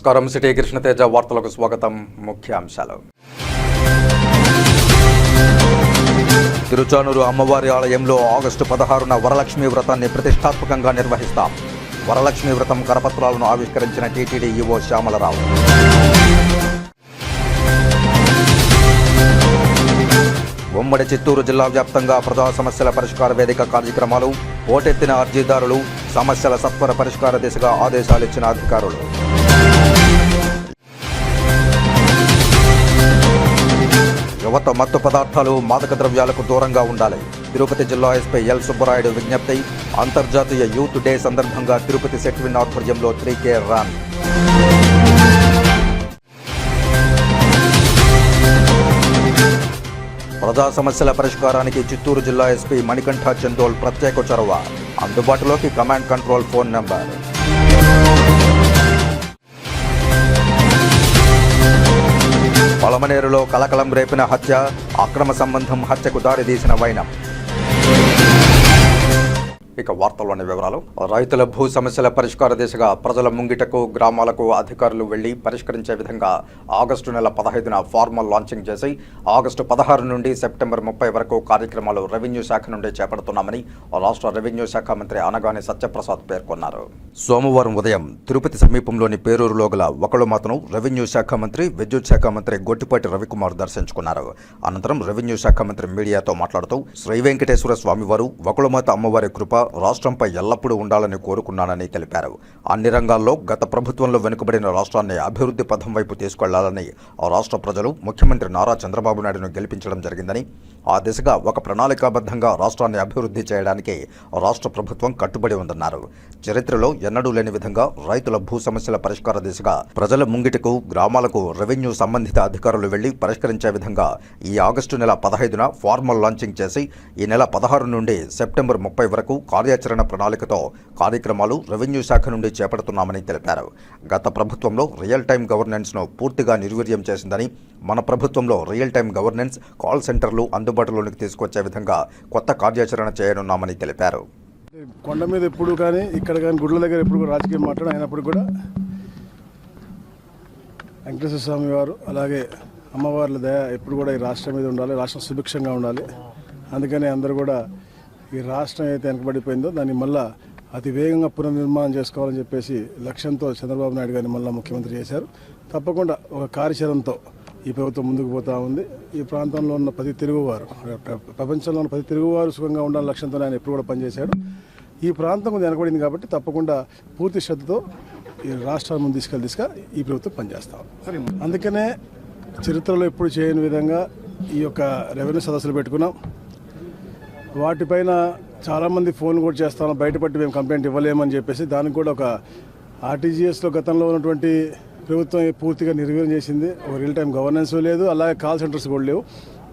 నమస్కారం. సిటీ కృష్ణతేజ వార్తలకు స్వాగతం. ముఖ్యాంశాలు. తిరుచానూరు అమ్మవారి ఆలయంలో ఆగస్టు 16న వరలక్ష్మీ వ్రతాన్ని ప్రతిష్టాత్మకంగా నిర్వహిస్తాం. వరలక్ష్మీ వ్రతం కరపత్రాలను ఆవిష్కరించిన టీటీడీ ఈవో శ్యామలరావు. ఉమ్మడి చిత్తూరు జిల్లా వ్యాప్తంగా ప్రజా సమస్యల పరిష్కార వేదిక కార్యక్రమాలు. ఓటెత్తిన అర్జీదారులు సమస్యల సత్వర పరిష్కార దిశగా ఆదేశాలిచ్చిన అధికారులు. యువత మత్తు పదార్థాలు మాదక ద్రవ్యాలకు దూరంగా ఉండాలి. తిరుపతి జిల్లా ఎస్పీ ఎల్ సుబ్బరాయుడు విజ్ఞప్తి. అంతర్జాతీయ యూత్ డే సందర్భంగా తిరుపతి సెట్విన్ ఆధ్వర్యంలో 3K రన్. ప్రజా సమస్యల పరిష్కారానికి చిత్తూరు జిల్లా ఎస్పీ మణికంఠ చందోల్ ప్రత్యేక చొరవ. అందుబాటులోకి కమాండ్ కంట్రోల్ ఫోన్ నంబర్. పలమనేరులో కలకలం రేపిన హత్య. అక్రమ సంబంధం హత్యకు దారితీసిన వైనం. ఇక వార్తల్లోని వివరాలు. రైతుల భూ సమస్యల పరిష్కార దిశగా ప్రజల ముంగిటకు గ్రామాలకు అధికారులు వెళ్లి పరిష్కరించే విధంగా ఆగస్టు నెల 15న ఫార్మల్ లాంచింగ్ చేసి ఆగస్టు 16 నుండి సెప్టెంబర్ 30 వరకు కార్యక్రమాలు రెవెన్యూ శాఖ నుండి చేపడుతున్నామని రాష్ట్ర రెవెన్యూ శాఖ మంత్రి అనగాని సత్యప్రసాద్ పేర్కొన్నారు. సోమవారం ఉదయం తిరుపతి సమీపంలోని పేరూరులో గల ఒకళమాతను రెవెన్యూ శాఖ మంత్రి, విద్యుత్ శాఖ మంత్రి గొట్టిపాటి రవికుమార్ దర్శించుకున్నారు. అనంతరం రెవెన్యూ శాఖ మంత్రి మీడియాతో మాట్లాడుతూ శ్రీ వెంకటేశ్వర స్వామివారు ఒకళమాత అమ్మవారి కృప రాష్ట్రంపై ఎల్లప్పుడూ ఉండాలని కోరుకున్నానని తెలిపారు. అన్ని రంగాల్లో గత ప్రభుత్వంలో వెనుకబడిన రాష్ట్రాన్ని అభివృద్ధి పథం వైపు తీసుకెళ్లాలని రాష్ట్ర ప్రజలు ముఖ్యమంత్రి నారా చంద్రబాబు నాయుడును గెలిపించడం జరిగిందని, ఆ దిశగా ఒక ప్రణాళికాబద్ధంగా రాష్ట్రాన్ని అభివృద్ధి చేయడానికి రాష్ట్ర ప్రభుత్వం కట్టుబడి ఉందన్నారు. చరిత్రలో ఎన్నడూ లేని విధంగా రైతుల భూ సమస్యల పరిష్కార దిశగా ప్రజల ముంగిటకు గ్రామాలకు రెవెన్యూ సంబంధిత అధికారులు వెళ్లి పరిష్కరించే విధంగా ఈ ఆగస్టు నెల 15న ఫార్మల్ లాంచింగ్ చేసి ఈ నెల 16 నుండి సెప్టెంబర్ 30 వరకు కార్యాచరణ ప్రణాళికతో కార్యక్రమాలు రెవెన్యూ శాఖ నుండి చేపడుతున్నామని తెలిపారు. గత ప్రభుత్వంలో రియల్ టైం గవర్నెన్స్ను పూర్తిగా నిర్వీర్యం చేసిందని, మన ప్రభుత్వంలో రియల్ టైం గవర్నెన్స్, కాల్ సెంటర్లు అందుబాటులోనికి తీసుకొచ్చే విధంగా కొత్త కార్యాచరణ చేయనున్నామని తెలిపారు. కొండ మీద ఎప్పుడు కానీ, ఇక్కడ కానీ, గుడ్ల దగ్గర ఎప్పుడు కూడా రాజకీయం మాట్లాడి అయినప్పుడు కూడా వెంకటేశ్వర స్వామి వారు అలాగే అమ్మవార్ల దయ ఎప్పుడు కూడా ఈ రాష్ట్రం మీద ఉండాలి, రాష్ట్రం సుభిక్షంగా ఉండాలి. అందుకని అందరూ కూడా ఈ రాష్ట్రం అయితే వెనకబడిపోయిందో దాన్ని మళ్ళా అతి వేగంగా పునర్నిర్మాణం చేసుకోవాలని చెప్పేసి లక్ష్యంతో చంద్రబాబు నాయుడు గారిని మళ్ళీ ముఖ్యమంత్రి చేశారు. తప్పకుండా ఒక కార్యాచరణతో ఈ ప్రభుత్వం ముందుకు పోతూ ఉంది. ఈ ప్రాంతంలో ఉన్న ప్రతి తెలుగువారు, ప్రపంచంలో ఉన్న ప్రతి తెలుగువారు సుఖంగా ఉండాలని లక్ష్యంతో ఆయన ఎప్పుడు కూడా పనిచేశాడు. ఈ ప్రాంతం కొంచెం వెనకబడింది కాబట్టి తప్పకుండా పూర్తి శ్రద్ధతో ఈ రాష్ట్రాల ముందు తీసుకెళ్ళి ఈ ప్రభుత్వం పనిచేస్తాం. అందుకనే చరిత్రలో ఎప్పుడు చేయని విధంగా ఈ యొక్క రెవెన్యూ సదస్సులు పెట్టుకున్నాం. వాటిపైన చాలామంది ఫోన్ కూడా చేస్తాను, బయటపట్టి మేము కంప్లైంట్ ఇవ్వలేమని చెప్పేసి దానికి కూడా ఒక ఆర్టీజీఎస్లో గతంలో ఉన్నటువంటి ప్రభుత్వం పూర్తిగా నిర్వీర్యం చేసింది. ఒక రియల్ టైం గవర్నెన్స్ లేదు, అలాగే కాల్ సెంటర్స్ కూడా లేవు.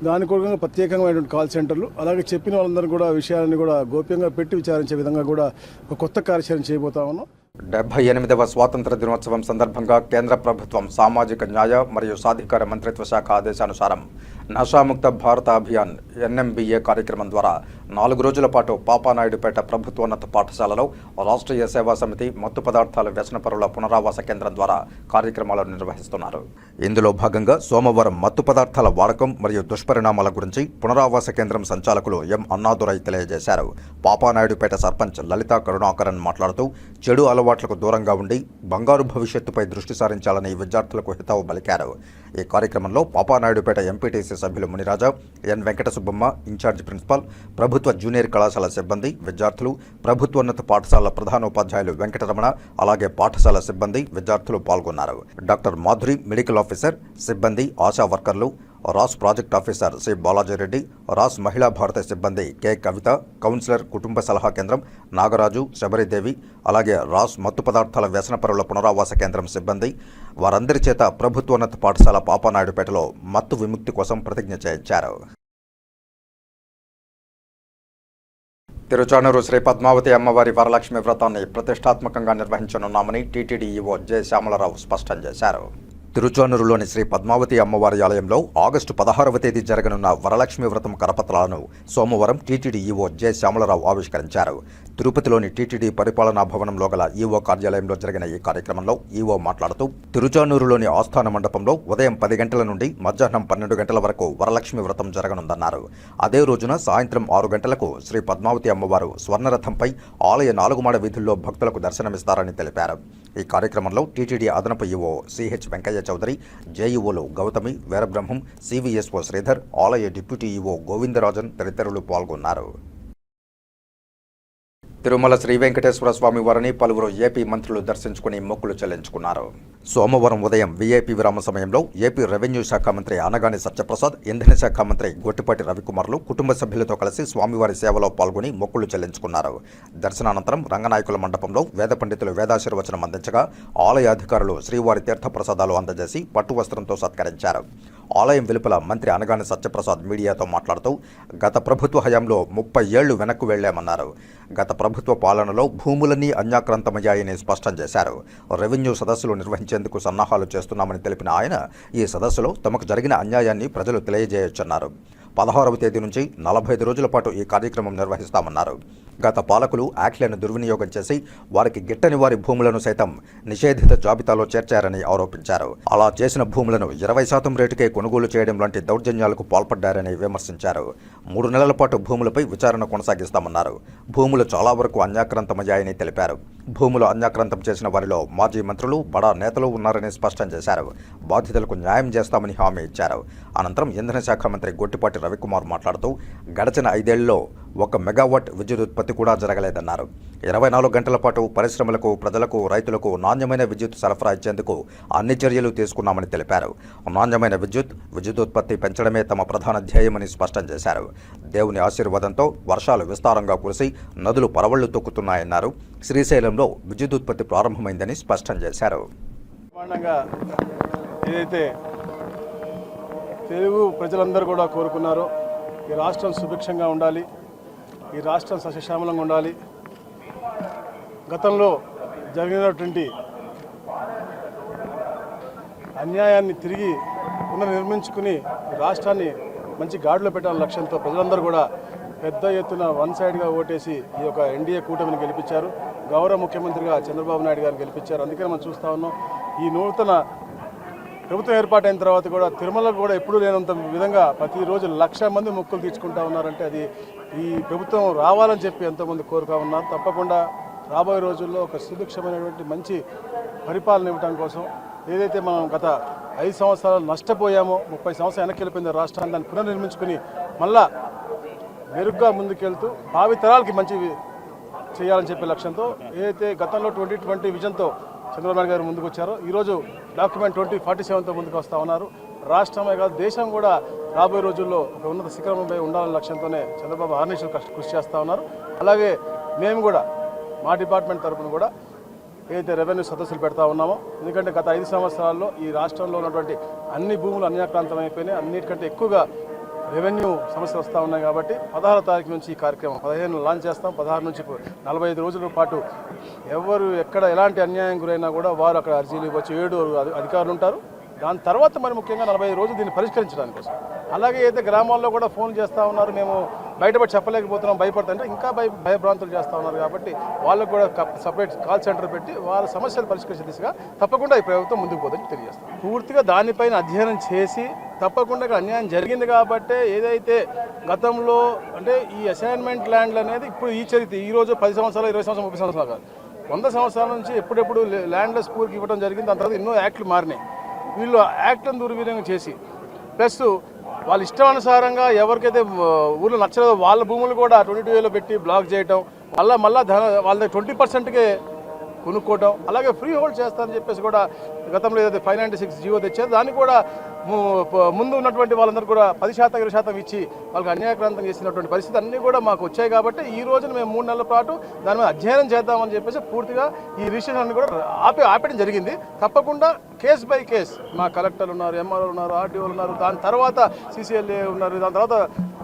దాని కూడా ప్రత్యేకమైనటువంటి కాల్ సెంటర్లు, అలాగే చెప్పిన వాళ్ళందరూ కూడా విషయాలని కూడా గోప్యంగా పెట్టి విచారించే విధంగా కూడా ఒక కొత్త కార్యాచరణ చేయబోతా ఉన్నాం. 78వ స్వాతంత్ర దినోత్సవం సందర్భంగా కేంద్ర ప్రభుత్వం సామాజిక న్యాయ మరియు సాధికార మంత్రిత్వ శాఖ ఆదేశానుసారం నషాముక్త భారత అభియాన్ NMBA కార్యక్రమం ద్వారా 4 రోజుల పాటు పాపానాయుడుపేట ప్రభుత్వోన్నత పాఠశాలలో రాష్ట్రీయ సేవా సమితి మత్తు పదార్థాల వ్యసనపరుల పునరావాస కేంద్రం ద్వారా కార్యక్రమాలను నిర్వహిస్తున్నారు. ఇందులో భాగంగా సోమవారం మత్తు పదార్థాల వాడకం మరియు దుష్పరిణామాల గురించి పునరావాస కేంద్రం సంచాలకులు ఎం అన్నాదురై తెలియజేశారు. పాపానాయుడుపేట సర్పంచ్ లలితా కరుణాకరన్ మాట్లాడుతూ చెడు అలవాట్లకు దూరంగా ఉండి బంగారు భవిష్యత్తుపై దృష్టి సారించాలని విద్యార్థులకు హితవు పలికారు. ఈ కార్యక్రమంలో పాపానాయుడుపేట ఎంపీటీసీ సభ్యులు మునిరాజా, ఎన్ వెంకట సుబ్బమ్మ, ఇన్ఛార్జ్ ప్రిన్సిపాల్, ప్రభుత్వ జూనియర్ కళాశాల సిబ్బంది, విద్యార్థులు, ప్రభుత్వోన్నత పాఠశాల ప్రధానోపాధ్యాయులు వెంకటరమణ, అలాగే పాఠశాల సిబ్బంది, విద్యార్థులు పాల్గొన్నారు. డాక్టర్ మాధురి, మెడికల్ ఆఫీసర్, సిబ్బంది, ఆశా వర్కర్లు, రాస్ ప్రాజెక్ట్ ఆఫీసర్ సి బాలాజీరెడ్డి, రాస్ మహిళా భారత సిబ్బంది కె కవిత, కౌన్సిలర్, కుటుంబ సలహా కేంద్రం నాగరాజు, శబరిదేవి, అలాగే రాస్ మత్తు పదార్థాల వ్యసనపరుల పునరావాస కేంద్రం సిబ్బంది వారందరి చేత ప్రభుత్వోన్నత పాఠశాల పాపానాయుడుపేటలో మత్తు విముక్తి కోసం ప్రతిజ్ఞ చేయించారు. తిరుచానూరు శ్రీ పద్మావతి అమ్మవారి వరలక్ష్మి వ్రతాన్ని ప్రతిష్టాత్మకంగా నిర్వహించనున్నామని టీటీడీ ఈవో జె శ్యామలరావు స్పష్టం చేశారు. తిరుచానూరులోని శ్రీ పద్మావతి అమ్మవారి ఆలయంలో ఆగస్టు 16వ తేదీ జరగనున్న వరలక్ష్మి వ్రతం కరపత్రాలను సోమవారం టీటీడీ ఈవో జె శ్యామలరావు ఆవిష్కరించారు. తిరుపతిలోని టీటీడీ పరిపాలనా భవనంలో గల ఈవో కార్యాలయంలో జరిగిన ఈ కార్యక్రమంలో ఈవో మాట్లాడుతూ తిరుచానూరులోని ఆస్థాన మండపంలో ఉదయం 10 గంటల నుండి మధ్యాహ్నం 12 గంటల వరకు వరలక్ష్మి వ్రతం జరగనుందన్నారు. అదే రోజున సాయంత్రం 6 గంటలకు శ్రీ పద్మావతి అమ్మవారు స్వర్ణరథంపై ఆలయ 4 మాడ వీధుల్లో భక్తులకు దర్శనమిస్తారని తెలిపారు. ఈ కార్యక్రమంలో టీటీడీ అదనపు ఈవో సిహెచ్ వెంకయ్య చౌదరి, జేఈఓలు గౌతమి, వీరబ్రహ్మం, సివిఎస్ఓ శ్రీధర్, ఆలయ డిప్యూటీ ఈవో గోవిందరాజన్ తదితరులు పాల్గొన్నారు. తిరుమల శ్రీ వెంకటేశ్వర స్వామి వారిని పలువురు ఏపీ మంత్రులు దర్శించుకుని మొక్కులు చెల్లించుకున్నారు. సోమవారం ఉదయం వీఐపీ విరామ సమయంలో ఏపీ రెవెన్యూ శాఖ మంత్రి అనగాని సత్యప్రసాద్, ఇంధన శాఖ మంత్రి గొట్టిపాటి రవికుమార్లు కుటుంబ సభ్యులతో కలిసి స్వామివారి సేవలో పాల్గొని మొక్కులు చెల్లించుకున్నారు. దర్శనానంతరం రంగనాయకుల మండపంలో వేద పండితులు వేదాశీర్వచనం అందించగా ఆలయ అధికారులు శ్రీవారి తీర్థప్రసాదాలు అందజేసి పట్టు వస్త్రంతో సత్కరించారు. ఆలయం వెలుపల మంత్రి అనగాని సత్యప్రసాద్ మీడియాతో మాట్లాడుతూ గత ప్రభుత్వ హయాంలో 30 ఏళ్లు వెనక్కు వెళ్లామన్నారు. గత ప్రభుత్వ పాలనలో భూములన్నీ అన్యాక్రాంతమయ్యాయని స్పష్టం చేశారు. రెవెన్యూ సదస్సులు నిర్వహించేందుకు సన్నాహాలు చేస్తున్నామని తెలిపిన ఆయన ఈ సదస్సులో తమకు జరిగిన అన్యాయాన్ని ప్రజలు తెలియజేయొచ్చన్నారు. 16వ తేదీ నుంచి 45 రోజుల పాటు ఈ కార్యక్రమం నిర్వహిస్తామన్నారు. గత పాలకులు యాక్ట్లను దుర్వినియోగం చేసి వారికి గిట్టని వారి భూములను సైతం నిషేధిత జాబితాలో చేర్చారని ఆరోపించారు. అలా చేసిన భూములను 20% రేటుకే కొనుగోలు చేయడం లాంటి దౌర్జన్యాలకు పాల్పడ్డారని విమర్శించారు. 3 నెలల పాటు భూములపై విచారణ కొనసాగిస్తామన్నారు. భూములు చాలా వరకు అన్యాక్రాంతమయ్యాయని తెలిపారు. భూములు అన్యాక్రాంతం చేసిన వారిలో మాజీ మంత్రులు, బడా నేతలు ఉన్నారని స్పష్టం చేశారు. బాధితులకు న్యాయం చేస్తామని హామీ ఇచ్చారు. అనంతరం ఇంధన శాఖ మంత్రి గొట్టిపాటి రవికుమార్ మాట్లాడుతూ గడిచిన 5 ఏళ్లలో 1 మెగావాట్ విద్యుత్ ఉత్పత్తి కూడా జరగలేదన్నారు. 24 గంటల పాటు పరిశ్రమలకు, ప్రజలకు, రైతులకు నాణ్యమైన విద్యుత్ సరఫరా ఇచ్చేందుకు అన్ని చర్యలు తీసుకున్నామని తెలిపారు. నాణ్యమైన విద్యుత్ పెంచడమే తమ ప్రధాన ధ్యేయమని స్పష్టం చేశారు. దేవుని ఆశీర్వాదంతో వర్షాలు విస్తారంగా కురిసి నదులు పరవళ్లు తొక్కుతున్నాయన్నారు. శ్రీశైలంలో విద్యుత్ ఉత్పత్తి ప్రారంభమైందని స్పష్టం చేశారు. ఏదైతే తెలుగు ప్రజలందరూ కూడా కోరుకున్నారో ఈ రాష్ట్రం సుభిక్షంగా ఉండాలి, ఈ రాష్ట్రం సస్యశ్యామలంగా ఉండాలి, గతంలో జరిగినటువంటి అన్యాయాన్ని తిరిగి పునర్నిర్మించుకుని రాష్ట్రాన్ని మంచి గాడిలో పెట్టాలనే లక్ష్యంతో ప్రజలందరూ కూడా పెద్ద ఎత్తున వన్ సైడ్గా ఓటేసి ఈ యొక్క ఎన్డీఏ కూటమిని గెలిపించారు. గౌరవ ముఖ్యమంత్రిగా చంద్రబాబు నాయుడు గారిని గెలిపించారు. అందుకని మనం చూస్తూ ఉన్నాం ఈ నూతన ప్రభుత్వం ఏర్పాటైన తర్వాత కూడా తిరుమలకు కూడా ఎప్పుడూ లేనంత విధంగా ప్రతిరోజు 1,00,000 మంది మొక్కులు తీర్చుకుంటా ఉన్నారంటే అది ఈ ప్రభుత్వం రావాలని చెప్పి ఎంతోమంది కోరుతా ఉన్నారు. తప్పకుండా రాబోయే రోజుల్లో ఒక సుభిక్షమైనటువంటి మంచి పరిపాలన ఇవ్వడం కోసం ఏదైతే మనం గత 5 సంవత్సరాలు నష్టపోయామో, 30 సంవత్సరాలు వెనక్కి వెళ్ళిపోయింది రాష్ట్రాన్ని, దాన్ని పునర్నిర్మించుకుని మళ్ళా మెరుగ్గా ముందుకెళ్తూ భావి తరాలకి మంచి చేయాలని చెప్పే లక్ష్యంతో ఏదైతే గతంలో 2020 విజన్తో చంద్రబాబు నాయుడు గారు ముందుకు వచ్చారో ఈరోజు డాక్యుమెంట్ 2047తో ముందుకు వస్తూ ఉన్నారు. రాష్ట్రమే కాదు దేశం కూడా రాబోయే రోజుల్లో ఒక ఉన్నత శిఖరంపై ఉండాలనే లక్ష్యంతోనే చంద్రబాబు ఆర్నిషలు కృషి చేస్తూ ఉన్నారు. అలాగే మేము కూడా మా డిపార్ట్మెంట్ తరఫున కూడా ఏదైతే రెవెన్యూ సదస్సులు పెడతా ఉన్నామో, ఎందుకంటే గత 5 సంవత్సరాల్లో ఈ రాష్ట్రంలో ఉన్నటువంటి అన్ని భూములు అన్యాక్రాంతం అయిపోయినాయి. అన్నిటికంటే ఎక్కువగా రెవెన్యూ సమస్యలు వస్తూ ఉన్నాయి కాబట్టి 16వ తారీఖు నుంచి ఈ కార్యక్రమం 15 లాంచ్ చేస్తాం. 16 నుంచి 45 రోజుల పాటు ఎవరు ఎక్కడ ఎలాంటి అన్యాయం గురైనా కూడా వారు అక్కడ అర్జీలు ఇవ్వచ్చు. 7 అధికారులు ఉంటారు. దాని తర్వాత మరి ముఖ్యంగా 45 రోజులు దీన్ని పరిష్కరించడానికి కోసం. అలాగే అయితే గ్రామాల్లో కూడా ఫోన్ చేస్తూ ఉన్నారు, మేము బయటపడి చెప్పలేకపోతున్నాం, భయపడుతుంటే ఇంకా భయభ్రాంతులు చేస్తూ ఉన్నారు. కాబట్టి వాళ్ళకు కూడా సపరేట్ కాల్ సెంటర్ పెట్టి వాళ్ళ సమస్యలు పరిష్కరించే దిశగా తప్పకుండా ఈ ప్రభుత్వం ముందుకు పోదని తెలియజేస్తాం. పూర్తిగా దానిపైన అధ్యయనం చేసి తప్పకుండా ఇక్కడ అన్యాయం జరిగింది కాబట్టి ఏదైతే గతంలో అంటే ఈ అసైన్మెంట్ ల్యాండ్లు అనేది ఇప్పుడు ఈ చరిత్ర ఈరోజు 10 సంవత్సరాలు, 20 సంవత్సరాలు, 30 సంవత్సరాలు కాదు, 100 సంవత్సరాల నుంచి ఎప్పుడెప్పుడు ల్యాండ్లెస్ పూర్కి ఇవ్వడం జరిగింది. దాని తర్వాత ఎన్నో యాక్ట్లు మారినాయి. వీళ్ళు యాక్ట్లను దుర్వినియోగం చేసి ప్లస్ వాళ్ళ ఇష్టానుసారంగా ఎవరికైతే ఊళ్ళో నచ్చలేదో వాళ్ళ భూములు కూడా 22Aలో పెట్టి బ్లాక్ చేయటం, మళ్ళీ వాళ్ళ 20%కే కొనుక్కోవటం, అలాగే ఫ్రీ హోల్డ్ చేస్తారని చెప్పేసి కూడా గతంలో ఏదైతే 596 జీవో తెచ్చారో దాన్ని కూడా ముందు ఉన్నటువంటి వాళ్ళందరూ కూడా 10%, 20% ఇచ్చి వాళ్ళకి అన్యాయక్రాంతం చేసినటువంటి పరిస్థితి అన్నీ కూడా మాకు వచ్చాయి. కాబట్టి ఈ రోజున మేము 3 నెలల పాటు దాని మీద అధ్యయనం చేద్దామని చెప్పేసి పూర్తిగా ఈ రిజిస్ట్రేషన్ అన్ని కూడా ఆపేయడం జరిగింది. తప్పకుండా కేస్ బై కేస్ మా కలెక్టర్లు ఉన్నారు, ఎంఆర్ఓ ఉన్నారు, ఆర్డీఓలు ఉన్నారు, దాని తర్వాత CCLA ఉన్నారు, దాని తర్వాత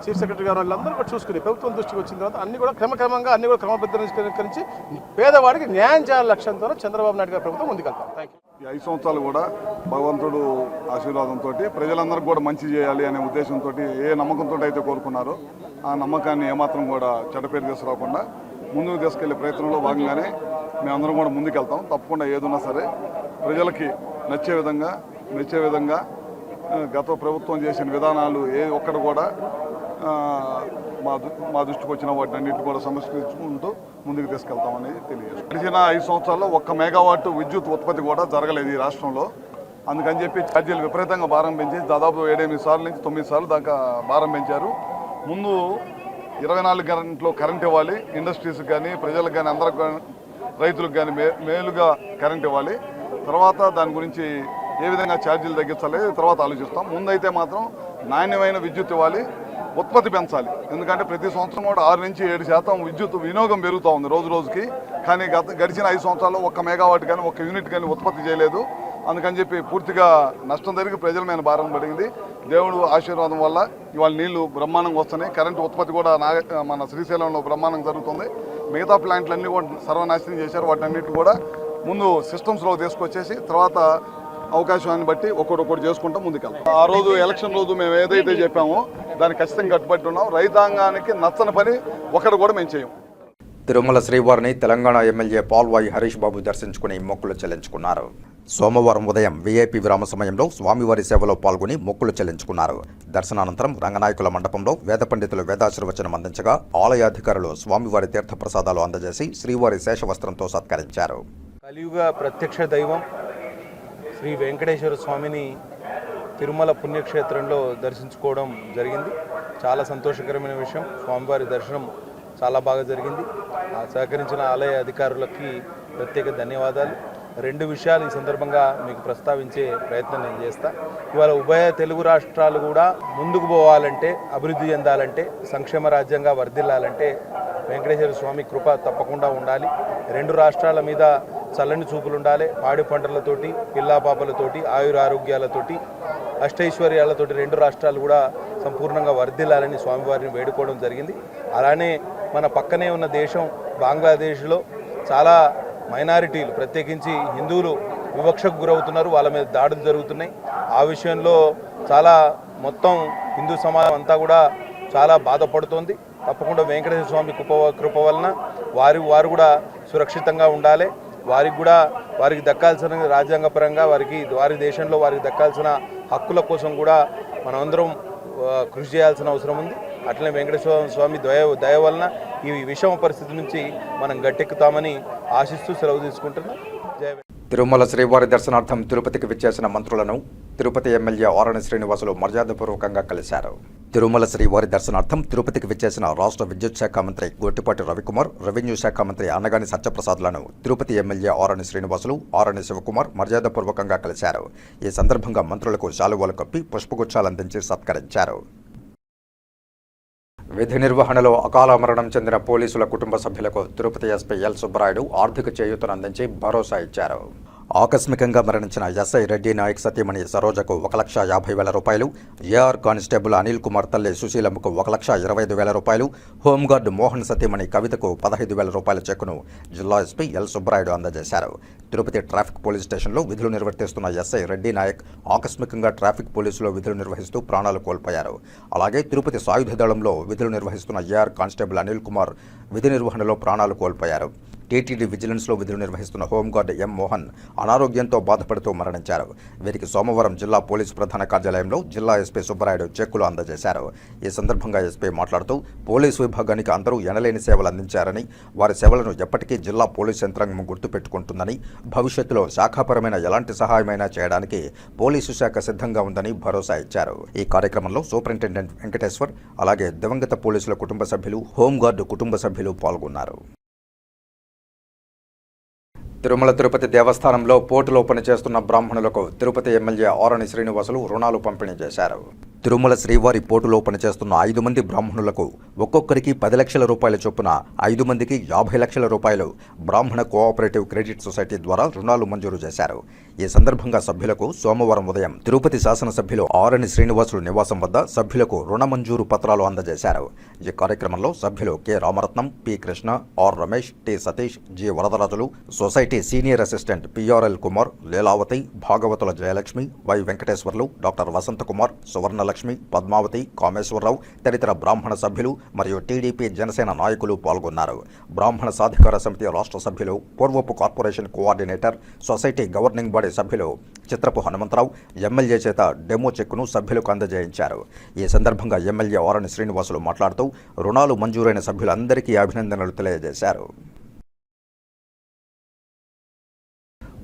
చీఫ్ సెక్రటరీ గారు వీళ్ళందరూ కూడా చూసుకుని ప్రభుత్వం దృష్టికి వచ్చిన తర్వాత అన్ని కూడా క్రమక్రమంగా అన్ని కూడా క్రమబద్ధీకరించి పేదవాడికి న్యాయం చేయాలని లక్ష్యంతో చంద్రబాబు నాయుడు గారి ప్రభుత్వం ముందుకెళ్తాం. Thank you. ఈ 5 సంవత్సరాలు కూడా భగవంతుడు ఆశీర్వాదంతో ప్రజలందరికీ కూడా మంచి చేయాలి అనే ఉద్దేశంతో ఏ నమ్మకంతో అయితే కోరుకున్నారో ఆ నమ్మకాన్ని ఏమాత్రం కూడా చెడ్డపేరు తీసుకురాకుండా ముందుకు తీసుకెళ్లే ప్రయత్నంలో భాగంగానే మేమందరం కూడా ముందుకెళ్తాం. తప్పకుండా ఏదున్నా సరే ప్రజలకి నచ్చే విధంగా గత ప్రభుత్వం చేసిన విధానాలు ఏ ఒక్కటి కూడా మా దృష్టికి వచ్చిన వాటిని అన్నింటి కూడా సమస్యకుంటూ ముందుకు తీసుకెళ్తామని తెలియజేస్తాం. గడిచిన 5 సంవత్సరాల్లో 1 మెగావాట్ విద్యుత్ ఉత్పత్తి కూడా జరగలేదు ఈ రాష్ట్రంలో. అందుకని చెప్పి ఛార్జీలు విపరీతంగా భారం పెంచి దాదాపు 7-8 సార్లు నుంచి 9 సార్లు దాకా భారం పెంచారు. ముందు 24 గంటలు కరెంట్ ఇవ్వాలి, ఇండస్ట్రీస్కి కానీ ప్రజలకు కానీ అందరికి కానీ రైతులకు కానీ మేలుగా కరెంట్ ఇవ్వాలి. తర్వాత దాని గురించి ఏ విధంగా ఛార్జీలు తగ్గించాలి తర్వాత ఆలోచిస్తాం. ముందైతే మాత్రం నాణ్యమైన విద్యుత్ ఇవ్వాలి, ఉత్పత్తి పెంచాలి. ఎందుకంటే ప్రతి సంవత్సరం కూడా 6 నుంచి 7% విద్యుత్ వినియోగం పెరుగుతూ ఉంది రోజుకి. కానీ గడిచిన 5 సంవత్సరాల్లో 1 మెగావాట్ కానీ 1 యూనిట్ కానీ ఉత్పత్తి చేయలేదు. అందుకని చెప్పి పూర్తిగా నష్టం జరిగి ప్రజల మీద భారం పడింది. దేవుడు ఆశీర్వాదం వల్ల ఇవాళ నీళ్లు బ్రహ్మాండంగా వస్తున్నాయి. కరెంటు ఉత్పత్తి కూడా మన శ్రీశైలంలో బ్రహ్మాండం జరుగుతుంది. మిగతా ప్లాంట్లన్నీ కూడా సర్వనాశనం చేశారు. వాటన్నిటి కూడా ముందు సిస్టమ్స్లో తీసుకొచ్చేసి తర్వాత అవకాశాన్ని బట్టి ఒక్కొక్కటి చేసుకుంటాం ముందుకెళ్తాం. ఆ రోజు ఎలక్షన్ రోజు మేము ఏదైతే చెప్పామో దానికి ఖచ్చితంగా కట్టుబడి ఉన్నాం. రైతాంగానికి నచ్చని పని ఒకటి కూడా మేము చేయం. తిరుమల శ్రీవారిని తెలంగాణ ఎమ్మెల్యే పాల్వాయి హరీష్ బాబు దర్శించుకుని మొక్కులు చెల్లించుకున్నారు. సోమవారం ఉదయం వీఐపీ విరామ సమయంలో స్వామివారి సేవలో పాల్గొని మొక్కులు చెల్లించుకున్నారు. దర్శనానంతరం రంగనాయకుల మండపంలో వేద పండితులు వేదాశీర్వచనం అందించగా ఆలయ అధికారులు స్వామివారి తీర్థప్రసాదాలు అందజేసి శ్రీవారి శేషవస్త్రంతో సత్కరించారు. కలియుగ ప్రత్యక్ష దైవం శ్రీ వెంకటేశ్వర స్వామిని తిరుమల పుణ్యక్షేత్రంలో దర్శించుకోవడం జరిగింది. చాలా సంతోషకరమైన విషయం. స్వామివారి దర్శనం చాలా బాగా జరిగింది. సహకరించిన ఆలయ అధికారులకి ప్రత్యేక ధన్యవాదాలు. 2 విషయాలు ఈ సందర్భంగా మీకు ప్రస్తావించే ప్రయత్నం నేను చేస్తా. ఇవాళ ఉభయ తెలుగు రాష్ట్రాలు కూడా ముందుకు పోవాలంటే, అభివృద్ధి చెందాలంటే, సంక్షేమ రాజ్యంగా వర్ధిల్లాలంటే వెంకటేశ్వర స్వామి కృప తప్పకుండా ఉండాలి. 2 రాష్ట్రాల మీద చల్లని చూపులు ఉండాలి. పాడి పంటలతోటి, పిల్లా పాపలతోటి, ఆయురారోగ్యాలతోటి, అష్టైశ్వర్యాలతోటి 2 రాష్ట్రాలు కూడా సంపూర్ణంగా వర్ధిల్లాలని స్వామివారిని వేడుకోవడం జరిగింది. అలానే మన పక్కనే ఉన్న దేశం బంగ్లాదేశ్లో చాలా మైనారిటీలు, ప్రత్యేకించి హిందువులు వివక్షకు గురవుతున్నారు. వాళ్ళ మీద దాడులు జరుగుతున్నాయి. ఆ విషయంలో చాలా మొత్తం హిందూ సమాజం అంతా కూడా చాలా బాధపడుతోంది. తప్పకుండా వెంకటేశ్వర స్వామి కృప వలన వారు కూడా సురక్షితంగా ఉండాలి. వారికి దక్కాల్సిన రాజ్యాంగపరంగా వారి దేశంలో వారికి దక్కాల్సిన హక్కుల కోసం కూడా మనమందరం కృషి చేయాల్సిన అవసరం ఉంది. అట్లనే వెంకటేశ్వర స్వామి దయ వలన ఈ విషమ పరిస్థితి నుంచి మనం గట్టెక్కుతామని ఆశిస్తూ సెలవు తీసుకుంటున్నాం. జై తిరుమల శ్రీవారి దర్శనార్థం తిరుపతికి విచ్చేసిన మంత్రులను తిరుపతి ఎమ్మెల్యే ఆరణి శ్రీనివాసులు మర్యాదపూర్వకంగా కలిశారు. తిరుమల శ్రీవారి దర్శనార్థం తిరుపతికి విచ్చేసిన రాష్ట్ర విద్యుత్ శాఖ మంత్రి గొట్టిపాటి రవికుమార్, రెవెన్యూ శాఖ మంత్రి అన్నగాని సత్యప్రసాద్లను తిరుపతి ఎమ్మెల్యే ఆరణి శ్రీనివాసులు, ఆరణి శివకుమార్ మర్యాదపూర్వకంగా కలిశారు. ఈ సందర్భంగా మంత్రులకు శాలువాలు కప్పి పుష్పగుచ్చాలందించి సత్కరించారు. విధి నిర్వహణలో అకాల మరణం చెందిన పోలీసుల కుటుంబ సభ్యులకు తిరుపతి ఎస్పీ ఎల్ సుబ్బరాయుడు ఆర్థిక చేయూతను అందించి భరోసా ఇచ్చారు. ఆకస్మికంగా మరణించిన ఎస్ఐ రెడ్డి నాయక్ సతీమణి సరోజకు 1,50,000 రూపాయలు, ఏఆర్ కానిస్టేబుల్ అనిల్ కుమార్ తల్లి సుశీలమ్మకు 1,25,000 రూపాయలు, హోంగార్డు మోహన్ సతీమణి కవితకు 15,000 రూపాయల చెక్కును జిల్లా ఎస్పీ ఎల్ సుబ్బరాయుడు అందజేశారు. తిరుపతి ట్రాఫిక్ పోలీస్ స్టేషన్లో విధులు నిర్వర్తిస్తున్న ఎస్ఐ రెడ్డి నాయక్ ఆకస్మికంగా ట్రాఫిక్ పోలీసులో విధులు నిర్వహిస్తూ ప్రాణాలు కోల్పోయారు. అలాగే తిరుపతి సాయుధ దళంలో విధులు నిర్వహిస్తున్న ఏఆర్ కానిస్టేబుల్ అనిల్ కుమార్ విధి నిర్వహణలో ప్రాణాలు కోల్పోయారు. టీటీడీ విజిలెన్స్లో విధులు నిర్వహిస్తున్న హోంగార్డు ఎం మోహన్ అనారోగ్యంతో బాధపడుతూ మరణించారు. వీరికి సోమవారం జిల్లా పోలీసు ప్రధాన కార్యాలయంలో జిల్లా ఎస్పీ సుబ్బరాయుడు చెక్కులు అందజేశారు. ఈ సందర్భంగా ఎస్పీ మాట్లాడుతూ పోలీసు విభాగానికి అందరూ ఎనలేని సేవలు అందించారని, వారి సేవలను ఎప్పటికీ జిల్లా పోలీసు యంత్రాంగం గుర్తుపెట్టుకుంటుందని, భవిష్యత్తులో శాఖాపరమైన ఎలాంటి సహాయమైనా చేయడానికి పోలీసు శాఖ సిద్ధంగా ఉందని భరోసా ఇచ్చారు. ఈ కార్యక్రమంలో సూపరింటెండెంట్ వెంకటేశ్వర్, అలాగే దివంగత పోలీసుల కుటుంబ సభ్యులు, హోంగార్డు కుటుంబ సభ్యులు పాల్గొన్నారు. తిరుమల తిరుపతి దేవస్థానంలో పోర్టులో పనిచేస్తున్న బ్రాహ్మణులకు తిరుపతి ఎమ్మెల్యే ఆరణి శ్రీనివాసులు రుణాలు పంపిణీ చేశారు. తిరుమల శ్రీవారి పోర్టులో పనిచేస్తున్న 5 మంది బ్రాహ్మణులకు ఒక్కొక్కరికి 10 లక్షల రూపాయల చొప్పున 5 మందికి 50 లక్షల రూపాయలు బ్రాహ్మణ కోఆపరేటివ్ క్రెడిట్ సొసైటీ ద్వారా రుణాలు మంజూరు చేశారు. ఈ సందర్భంగా సభ్యులకు సోమవారం ఉదయం తిరుపతి శాసనసభ్యులు ఆరణి శ్రీనివాసులు నివాసం వద్ద సభ్యులకు రుణ మంజూరు పత్రాలు అందజేశారు. ఈ కార్యక్రమంలో సభ్యులు K Ramaratnam, P Krishna, R Ramesh, T Satish, G Varadarajulu, society society senior assistant PRL Kumar, Leelavathi, Bhagavatula Jayalakshmi, Y Venkateswarlu, doctor Vasanthakumar, Suvarnalakshmi, Padmavathi, Kameswararao తదితర బ్రాహ్మణ సభ్యులు మరియు టీడీపీ జనసేన నాయకులు పాల్గొన్నారు. బ్రాహ్మణ సాధికార సమితి రాష్ట్ర సభ్యులు, పూర్వపు corporation coordinator, society governing body సభ్యులు చిత్రపు హనుమంతరావు ఎమ్మెల్యే చేత డెమో చెక్కును సభ్యులకు అందజేయించారు. ఈ సందర్భంగా ఎమ్మెల్యే ఆరణి శ్రీనివాసులు మాట్లాడుతూ రుణాలు మంజూరైన సభ్యులందరికీ అభినందనలు తెలియజేశారు.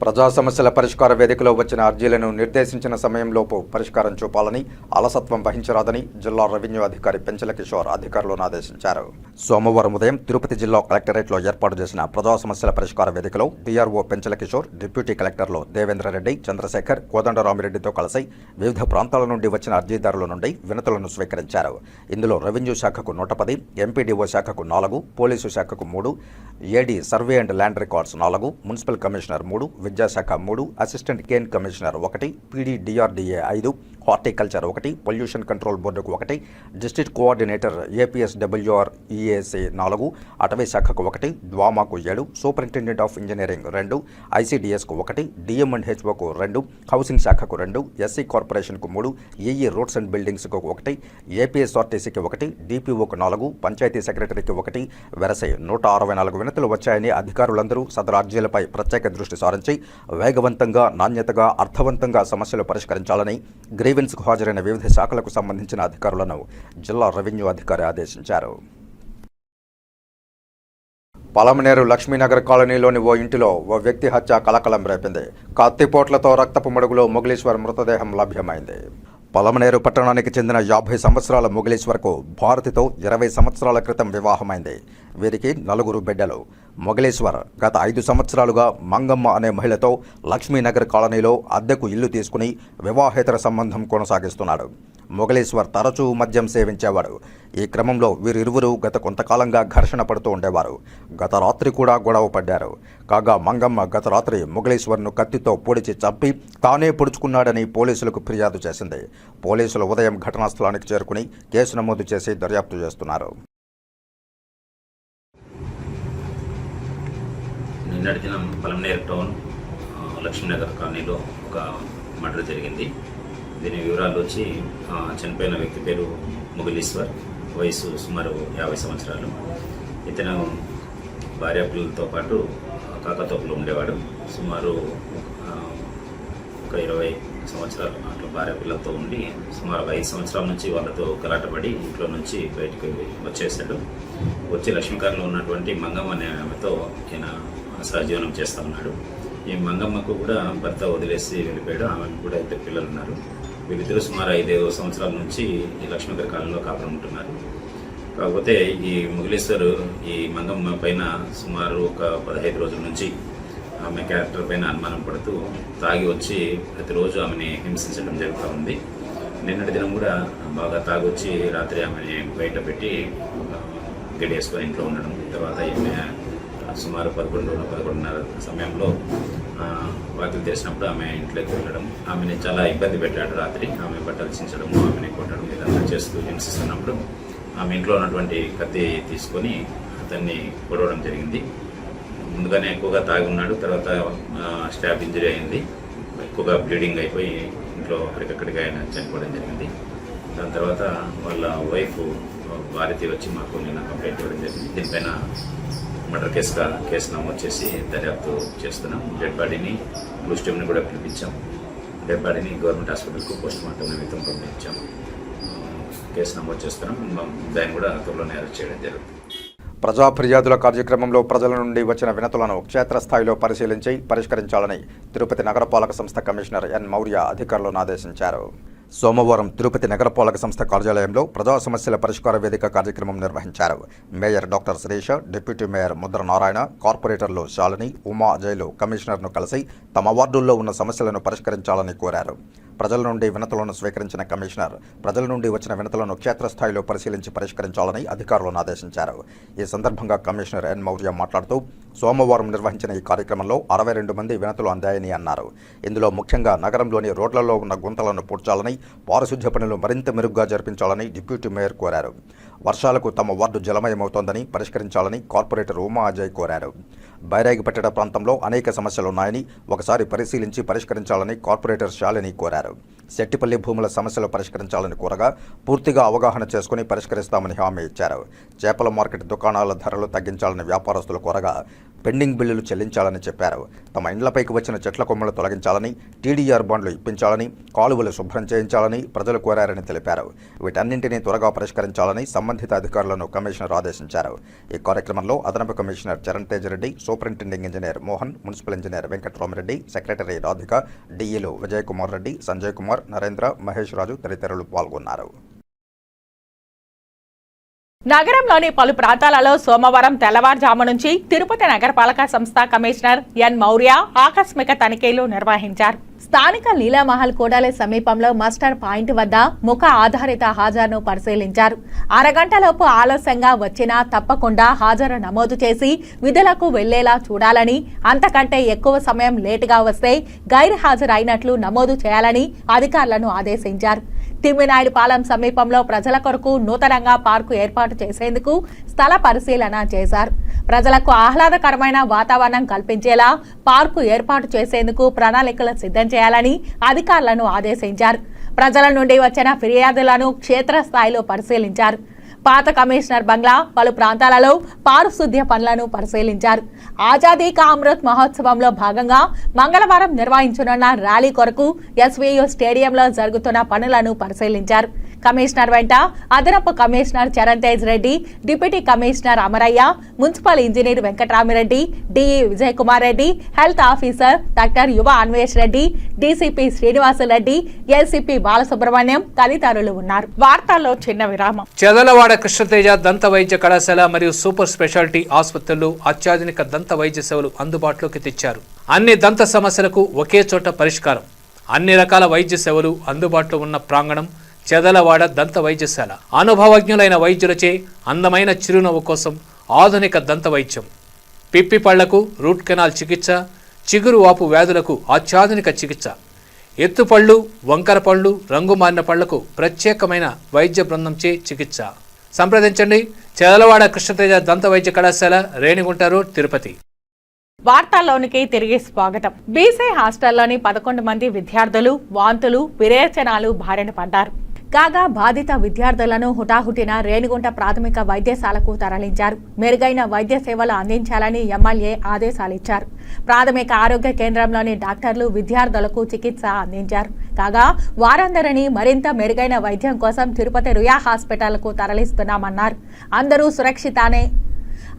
ప్రజా సమస్యల పరిష్కార వేదికలో వచ్చిన అర్జీలను నిర్దేశించిన సమయంలోపు పరిష్కారం చూపాలని, అలసత్వం వహించరాదని జిల్లా రెవెన్యూ అధికారి పెంచల కిషోర్ అధికారులను ఆదేశించారు. సోమవారం ఉదయం తిరుపతి జిల్లా కలెక్టరేట్లో ఏర్పాటు చేసిన ప్రజా సమస్యల పరిష్కార వేదికలో డిఆర్ఓ పెంచల కిషోర్, డిప్యూటీ కలెక్టర్లు దేవేంద్రరెడ్డి, చంద్రశేఖర్, కోదండరామిరెడ్డితో కలిసి వివిధ ప్రాంతాల నుండి వచ్చిన అర్జీదారుల నుండి వినతులను స్వీకరించారు. ఇందులో రెవెన్యూ శాఖకు 110, ఎంపీడీఓ శాఖకు 4, పోలీసు శాఖకు 3, AD survey and land records 4, municipal commissioner 3, విద్యాశాఖ 3, assistant cane commissioner 1, PDDRDA 5, horticulture 1, pollution control బోర్డుకు 1, డిస్ట్రిక్ట్ కోఆర్డినేటర్ ఏపీఎస్డబ్ల్యూఆర్ ఈఏసీ 4, అటవీ శాఖకు 1, ద్వామాకు 7, సూపరింటెండెంట్ ఆఫ్ ఇంజనీరింగ్ 2, ఐసీడీఎస్కు 1, డిఎంఎండ్హెచ్ఓకు 2, హౌసింగ్ శాఖకు 2, ఎస్సీ కార్పొరేషన్కు 3, ఈఈ రోడ్స్ అండ్ బిల్డింగ్స్కు 1, ఏపీఎస్ఆర్టీసీకి 1, డిపిఓకు 4, పంచాయతీ సెక్రటరీకి 1 వెరసై 164 వినతులు వచ్చాయని అధికారులందరూ సదరు అర్జీలపై ప్రత్యేక దృష్టి సారించి వేగవంతంగా, నాణ్యతగా, అర్థవంతంగా సమస్యలు పరిష్కరించాలని గ్రీవెన్స్కు హాజరైన వివిధ శాఖలకు సంబంధించిన అధికారులను జిల్లా రెవెన్యూ అధికారి ఆదేశించారు. పలమనేరు లక్ష్మీనగర్ కాలనీలోని ఓ ఇంటిలో ఓ వ్యక్తి హత్య కలకలం రేపింది. కత్తిపోట్లతో రక్తపు మడుగులో మొగలీశ్వర్ మృతదేహం లభ్యమైంది. పలమనేరు పట్టణానికి చెందిన 50 సంవత్సరాల మొగలీశ్వర్కు భారతితో 20 సంవత్సరాల క్రితం వివాహమైంది. వీరికి 4 బిడ్డలు. మొగలీశ్వర్ గత 5 సంవత్సరాలుగా మంగమ్మ అనే మహిళతో లక్ష్మీనగర్ కాలనీలో అద్దెకు ఇల్లు తీసుకుని వివాహేతర సంబంధం కొనసాగిస్తున్నాడు. మొగలీశ్వర్ తరచూ మద్యం సేవించేవాడు. ఈ క్రమంలో వీరిరువురు గత కొంతకాలంగా ఘర్షణ పడుతూ ఉండేవారు. గత రాత్రి కూడా గొడవ పడ్డారు. కాగా మంగమ్మ గత రాత్రి మొగలీశ్వర్ను కత్తితో పొడిచి చంపి తానే పొడుచుకున్నాడని పోలీసులకు ఫిర్యాదు చేసింది. పోలీసులు ఉదయం ఘటనా స్థలానికి చేరుకుని కేసు నమోదు చేసి దర్యాప్తు చేస్తున్నారు. నిన్నటి దినం పలమనేరు టౌన్ లక్ష్మీనగర్ కాలనీలో ఒక మర్డర్ జరిగింది. దీని వివరాలు వచ్చి చనిపోయిన వ్యక్తి పేరు మొగలీశ్వర్, వయసు సుమారు 50 సంవత్సరాలు. ఇతను భార్యాపిల్లలతో పాటు కాకతోపులో ఉండేవాడు. సుమారు ఒక 20 సంవత్సరాలు అట్లా భార్యాపిల్లలతో ఉండి సుమారు 5 సంవత్సరాల నుంచి వాళ్ళతో గలాటపడి ఇంట్లో నుంచి బయటకు వచ్చేసాడు. వచ్చి లక్ష్మీకారంలో ఉన్నటువంటి మంగమ్మ అనే ఆమెతో ఈయన సహజీవనం చేస్తూ ఉన్నాడు. ఈ మంగమ్మకు కూడా భర్త వదిలేసి వెళ్ళిపోయాడు. ఆమెకు కూడా 2 పిల్లలు ఉన్నారు. వీళ్ళిద్దరూ సుమారు 5 సంవత్సరాల నుంచి ఈ లక్ష్మీనగర్ కాలనీలో కాపురం ఉంటున్నారు. కాకపోతే ఈ మొగలీశ్వర్ ఈ మంగమ్మ పైన సుమారు ఒక 15 రోజుల నుంచి ఆమె క్యారెక్టర్ పైన అనుమానం పడుతూ తాగి వచ్చి ప్రతిరోజు ఆమెని హింసించడం జరుగుతూ ఉంది. నిన్నటి దినం కూడా బాగా తాగొచ్చి రాత్రి ఆమెని బయట పెట్టి గడియేసుకొని ఇంట్లో ఉండడం. తర్వాత ఈమె సుమారు 11:30 సమయంలో వాకిలు తెరిచినప్పుడు ఆమె ఇంట్లోకి వెళ్ళడం, ఆమెని చాలా ఇబ్బంది పెట్టాడు. రాత్రి ఆమె బట్టలు చించడము, ఆమెని కొట్టడం ఇదంతా చేస్తూ హింసిస్తున్నప్పుడు ఆమె ఇంట్లో ఉన్నటువంటి కత్తి తీసుకొని అతన్ని పొడవడం జరిగింది. ముందుగానే ఎక్కువగా తాగి ఉన్నాడు. తర్వాత స్టాబ్ ఇంజరీ అయింది. ఎక్కువగా బ్లీడింగ్ అయిపోయి ఇంట్లో అక్కడికక్కడికి ఆయన చనిపోవడం జరిగింది. దాని తర్వాత వాళ్ళ వైఫ్ భారతి వచ్చి మాకు నిన్న కంప్లైంట్ ఇవ్వడం జరిగింది. దీనిపైన మర్డర్ కేసు నమోదు చేసి దర్యాప్తు చేస్తున్నాం. డెడ్ బాడీని బ్లూ స్టీమ్ని కూడా పిలిపించాం. డెడ్ బాడీని గవర్నమెంట్ హాస్పిటల్కు పోస్ట్ మార్టం నిమిత్తం పంపించాం. కేసు నమోదు చేస్తున్నాం. దాన్ని కూడా త్వరలోనే అరెస్ట్ చేయడం జరుగుతుంది. ప్రజా ఫిర్యాదుల కార్యక్రమంలో ప్రజల నుండి వచ్చిన వినతులను క్షేత్రస్థాయిలో పరిశీలించి పరిష్కరించాలని తిరుపతి నగరపాలక సంస్థ కమిషనర్ ఎన్ మౌర్య అధికారులను ఆదేశించారు. సోమవారం తిరుపతి నగరపాలక సంస్థ కార్యాలయంలో ప్రజా సమస్యల పరిష్కార వేదిక కార్యక్రమం నిర్వహించారు. Mayor doctor Srisha, deputy mayor Mudra Narayana, కార్పొరేటర్లు శాలిని, ఉమా, అజయ్లు కమిషనర్ను కలిసి తమ వార్డుల్లో ఉన్న సమస్యలను పరిష్కరించాలని కోరారు. ప్రజల నుండి వినతులను స్వీకరించిన కమిషనర్ ప్రజల నుండి వచ్చిన వినతులను క్షేత్రస్థాయిలో పరిశీలించి పరిష్కరించాలని అధికారులను ఆదేశించారు. ఈ సందర్భంగా కమిషనర్ ఎన్ మౌర్య మాట్లాడుతూ సోమవారం నిర్వహించిన ఈ కార్యక్రమంలో 62 మంది వినతులు అందాయని అన్నారు. ఇందులో ముఖ్యంగా నగరంలోని రోడ్లలో ఉన్న గుంతలను పూడ్చాలని, పారిశుధ్య పనులు మరింత మెరుగ్గా జరిపించాలని డిప్యూటీ మేయర్ కోరారు. వర్షాలకు తమ వార్డు జలమయమవుతోందని పరిష్కరించాలని కార్పొరేటర్ ఉమా అజయ్ కోరారు. బైరాగిపట్టణ ప్రాంతంలో అనేక సమస్యలున్నాయని ఒకసారి పరిశీలించి పరిష్కరించాలని కార్పొరేటర్ శాలిని కోరారు. శెట్టిపల్లి భూముల సమస్యలు పరిష్కరించాలని కోరగా పూర్తిగా అవగాహన చేసుకుని పరిష్కరిస్తామని హామీ ఇచ్చారు. చేపల మార్కెట్ దుకాణాల ధరలు తగ్గించాలని వ్యాపారస్తులు కోరగా పెండింగ్ బిల్లులు చెల్లించాలని చెప్పారు. తమ ఇండ్లపైకి వచ్చిన చెట్ల కొమ్మలు తొలగించాలని, టీడీఆర్ బాండ్లు ఇప్పించాలని, కాలువలు శుభ్రం చేయించాలని ప్రజలు కోరారని తెలిపారు. వీటన్నింటినీ త్వరగా పరిష్కరించాలని సంబంధిత అధికారులను కమిషనర్ ఆదేశించారు. ఈ కార్యక్రమంలో అదనపు commissioner Charan Tej Reddy, superintending engineer Mohan, municipal engineer Venkatramareddy, secretary Radhika, డిఈలు విజయ్ కుమార్ రెడ్డి, సంజయ్ కుమార్, నరేంద్ర, మహేష్ రాజు తదితరులు పాల్గొన్నారు. నగరంలోని పలు ప్రాంతాలలో సోమవారం తెల్లవారుజాము నుంచి తిరుపతి నగరపాలక సంస్థ కమిషనర్ ఎన్ మౌర్య ఆకస్మిక తనిఖీలు నిర్వహించారు. స్థానిక లీలామహల్ కూడలి సమీపంలో మస్టర్ పాయింట్ వద్ద ముఖ ఆధారిత హాజరును పరిశీలించారు. అరగంటలోపు ఆలస్యంగా వచ్చినా తప్పకుండా హాజరు నమోదు చేసి విధులకు వెళ్లేలా చూడాలని, అంతకంటే ఎక్కువ సమయం లేటుగా వస్తే గైర్ హాజరైనట్లు నమోదు చేయాలని అధికారులను ఆదేశించారు. తిమ్మినాయుడుపాలెం సమీపంలో ప్రజల కొరకు నూతనంగా పార్కు ఏర్పాటు చేసేందుకు స్థల పరిశీలన చేశారు. ప్రజలకు ఆహ్లాదకరమైన వాతావరణం కల్పించేలా పార్కు ఏర్పాటు చేసేందుకు ప్రణాళికలు సిద్ధం చేయాలని అధికారులను ఆదేశించారు. ప్రజల నుండి వచ్చిన ఫిర్యాదులను క్షేత్రస్థాయిలో పరిశీలించారు. పాత కమిషనర్ బంగ్లా పలు ప్రాంతాలలో పారిశుద్ధ్య పనులను పరిశీలించారు. ఆజాదీ కా అమృత్ మహోత్సవంలో భాగంగా మంగళవారం నిర్వహించనున్న ర్యాలీ కొరకు ఎస్వీయూ స్టేడియంలో జరుగుతున్న పనులను పరిశీలించారు. కమిషనర్ వెంట అదనపు commissioner Charan Tej Reddy, deputy commissioner Amaraiah, municipal engineer Venkataramireddy, DE Vijay Kumar Reddy, health officer doctor Yuva Anvesh Reddy, DCP Srinivasareddy, ACP Balasubrahmanyam తదితరులు ఉన్నారు. వార్తల్లో చిన్న విరామం. చెదలవాడ కృష్ణతేజ దంత వైద్య కళాశాల మరియు సూపర్ స్పెషాలిటీ ఆసుపత్రుల్లో అత్యాధునిక దంత వైద్య సేవలు అందుబాటులోకి తెచ్చారు. అన్ని దంత సమస్యలకు ఒకే చోట పరిష్కారం. అన్ని రకాల వైద్య సేవలు అందుబాటులో ఉన్న ప్రాంగణం చెదలవాడ దంత వైద్యశాల. అనుభవజ్ఞులైన వైద్యులచే అందమైన చిరునవ్వు కోసం ఆధునిక దంత వైద్యం, పిప్పి పళ్లకు రూట్ కెనాల్ చికిత్స, చిగురు వాపు వ్యాధులకు అత్యాధునిక చికిత్స, ఎత్తుపళ్ళు, వంకర పళ్ళు, రంగు మారిన పళ్లకు ప్రత్యేకమైన వైద్య బృందంచే చికిత్స. సంప్రదించండి చెదలవాడ కృష్ణతేజ దంత వైద్య కళాశాల, రేణిగుంట రోడ్, తిరుపతి. వార్తల్లోనికి తిరిగి స్వాగతం. బీసీ హాస్టల్లోని 11 మంది విద్యార్థులు వాంతులు, విరేచనాలు బారిన పడ్డారు. కాగా బాధిత విద్యార్థులను హుటాహుటిన రేణిగుంట ప్రాథమిక వైద్యశాలకు తరలించారు. మెరుగైన వైద్య సేవలు అందించాలని ఎమ్మెల్యే ఆదేశాలిచ్చారు. ప్రాథమిక ఆరోగ్య కేంద్రంలోని డాక్టర్లు విద్యార్థులకు చికిత్స అందించారు. కాగా వారందరినీ మరింత మెరుగైన వైద్యం కోసం తిరుపతి రుయా హాస్పిటల్కు తరలిస్తున్నామన్నారు.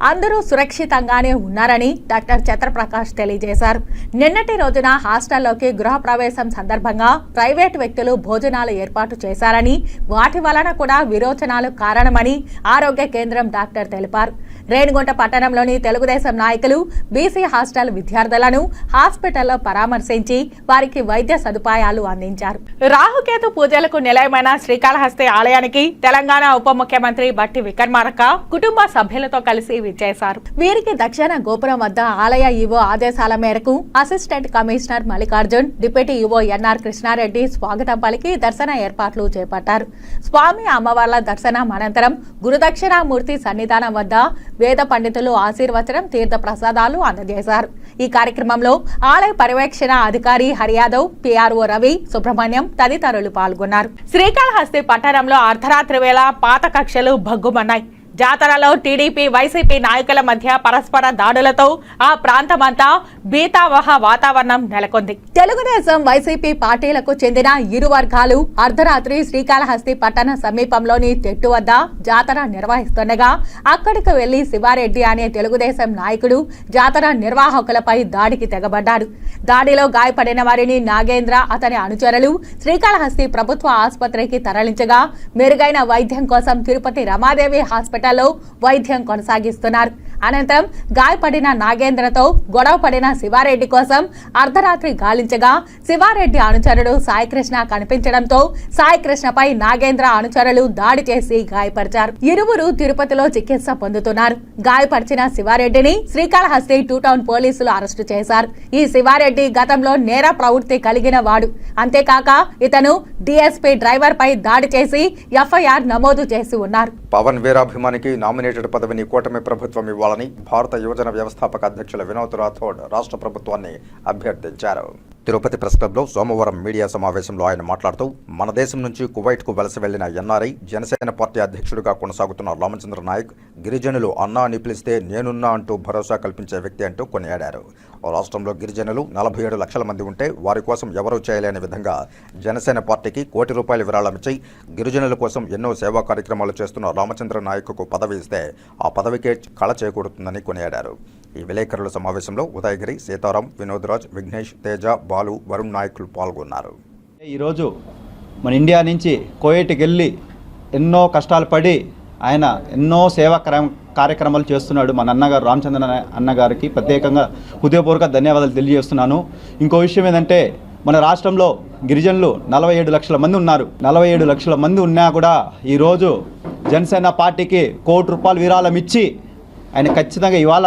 అందరూ సురక్షితంగానే ఉన్నారని డాక్టర్ చంద్రప్రకాష్ తెలియజేశారు. నిన్నటి రోజున హాస్టల్లోకి గృహప్రవేశం సందర్భంగా ప్రైవేటు వ్యక్తులు భోజనాలు ఏర్పాటు చేశారని, వాటి వలన కూడా విరోచనాలు కారణమని ఆరోగ్య కేంద్రం డాక్టర్ తెలిపారు. రేణిగుంట పట్టణంలోని తెలుగుదేశం నాయకులు బీసీ హాస్టల్ విద్యార్థులను హాస్పిటల్లో పరామర్శించి వారికి వైద్య సదుపాయాలు అందించారు. రాహుకేతు పూజలకు నిలయమైన శ్రీకాళహస్తి ఆలయానికి తెలంగాణ ఉప ముఖ్యమంత్రి బట్టి విక్రమార్క కుటుంబ సభ్యులతో కలిసి విచ్చేశారు. వీరికి దక్షిణ గోపురం వద్ద ఆలయ ఈవో ఆదేశాల మేరకు assistant commissioner Mallikarjun, deputy EO NR Krishnareddy స్వాగతం పలికి దర్శన ఏర్పాట్లు చేపట్టారు. స్వామి అమ్మవార్ల దర్శనం అనంతరం గురుదక్షిణామూర్తి సన్నిధానం వద్ద వేద పండితులు ఆశీర్వచనం, తీర్థ ప్రసాదాలు అందజేశారు. ఈ కార్యక్రమంలో ఆలయ పర్యవేక్షణ అధికారి హరియాదవ్, పిఆర్ఓ రవి, సుబ్రహ్మణ్యం తదితరులు పాల్గొన్నారు. శ్రీకాళహస్తి పట్టణంలో అర్ధరాత్రి వేళ పాత కక్షలు భగ్గుమన్నాయి. జాతరలో టీడీపీ, వైసీపీ నాయకుల మధ్య పరస్పర దాడులతో ఆ ప్రాంతమంతా భీతావహ వాతావరణం నెలకొంది. తెలుగుదేశం, వైసీపీ పార్టీలకు చెందిన ఇరు వర్గాలు అర్ధరాత్రి శ్రీకాళహస్తి పట్టణ సమీపంలోని తెట్టు వద్ద జాతర నిర్వహిస్తుండగా అక్కడికి వెళ్లి శివారెడ్డి అనే తెలుగుదేశం నాయకుడు జాతర నిర్వాహకులపై దాడికి తెగబడ్డాడు. దాడిలో గాయపడిన వారిని నాగేంద్ర, అతని అనుచరులు శ్రీకాళహస్తి ప్రభుత్వ ఆసుపత్రికి తరలించగా మెరుగైన వైద్యం కోసం తిరుపతి రమాదేవి హాస్పిటల్ హాస్పిటల్లో వైద్యం కొనసాగిస్తున్నారు. అనంతరం గాయపడిన నాగేంద్రతో గొడవ పడిన శివారెడ్డి కోసం అర్ధరాత్రి గాలించగా శివారెడ్డి అనుచరుడు సాయికృష్ణ కనిపించడంతో సాయికృష్ణపై నాగేంద్ర అనుచరులు దాడి చేసి గాయపరిచారు. ఇరువురు తిరుపతిలో చికిత్స పొందుతున్నారు. గాయపరిచిన శివారెడ్డిని శ్రీకాళహస్తి 2 టౌన్ పోలీసులు అరెస్టు చేశారు. ఈ శివారెడ్డి గతంలో నేర ప్రవృత్తి కలిగిన వాడు. అంతేకాక ఇతను డీఎస్పీ డ్రైవర్ పై దాడి చేసి ఎఫ్ఐఆర్ నమోదు చేసి ఉన్నారు. పవన్ వీరాభిమానికి నామినేటెడ్ పదవిని కూటమి ప్రభుత్వం ఇవ్వాలని భారత యువజన వ్యవస్థాపక అధ్యక్షులు వినోద్ రాథోడ్ రాష్ట్ర ప్రభుత్వాన్ని అభ్యర్థించారు. తిరుపతి ప్రెస్ క్లబ్లో సోమవారం మీడియా సమావేశంలో ఆయన మాట్లాడుతూ మన దేశం నుంచి కువైట్కు వలస వెళ్లిన ఎన్ఆర్ఐ జనసేన పార్టీ అధ్యక్షుడిగా కొనసాగుతున్న రామచంద్ర నాయక్ గిరిజనులు అన్నా అని పిలిస్తే నేనున్నా అంటూ భరోసా కల్పించే వ్యక్తి అంటూ కొనియాడారు. రాష్ట్రంలో గిరిజనులు 47 లక్షల మంది ఉంటే వారి కోసం ఎవరూ చేయలేని విధంగా జనసేన పార్టీకి ₹1 కోటి విరాళమిచ్చి గిరిజనుల కోసం ఎన్నో సేవా కార్యక్రమాలు చేస్తున్న రామచంద్ర నాయక్కు పదవి ఇస్తే ఆ పదవికే కళ చేకూరుతుందని కొనియాడారు. ఈ విలేకరుల సమావేశంలో ఉదయగిరి, సీతారాం, వినోద్ రాజ్, విఘ్నేష్, తేజ, బాలు, వరుణ్ నాయకులు పాల్గొన్నారు. ఈరోజు మన ఇండియా నుంచి కువైట్కి వెళ్ళి ఎన్నో కష్టాలు పడి ఆయన ఎన్నో సేవా కార్యక్రమాలు చేస్తున్నాడు. మన అన్నగారు రామచంద్ర అన్నగారికి ప్రత్యేకంగా హృదయపూర్వక ధన్యవాదాలు తెలియజేస్తున్నాను. ఇంకో విషయం ఏంటంటే మన రాష్ట్రంలో గిరిజనులు 47 లక్షల మంది ఉన్నారు. 47 లక్షల మంది ఉన్నా కూడా ఈరోజు జనసేన పార్టీకి ₹1 కోటి విరాళం ఇచ్చి ఆయన ఖచ్చితంగా ఇవాళ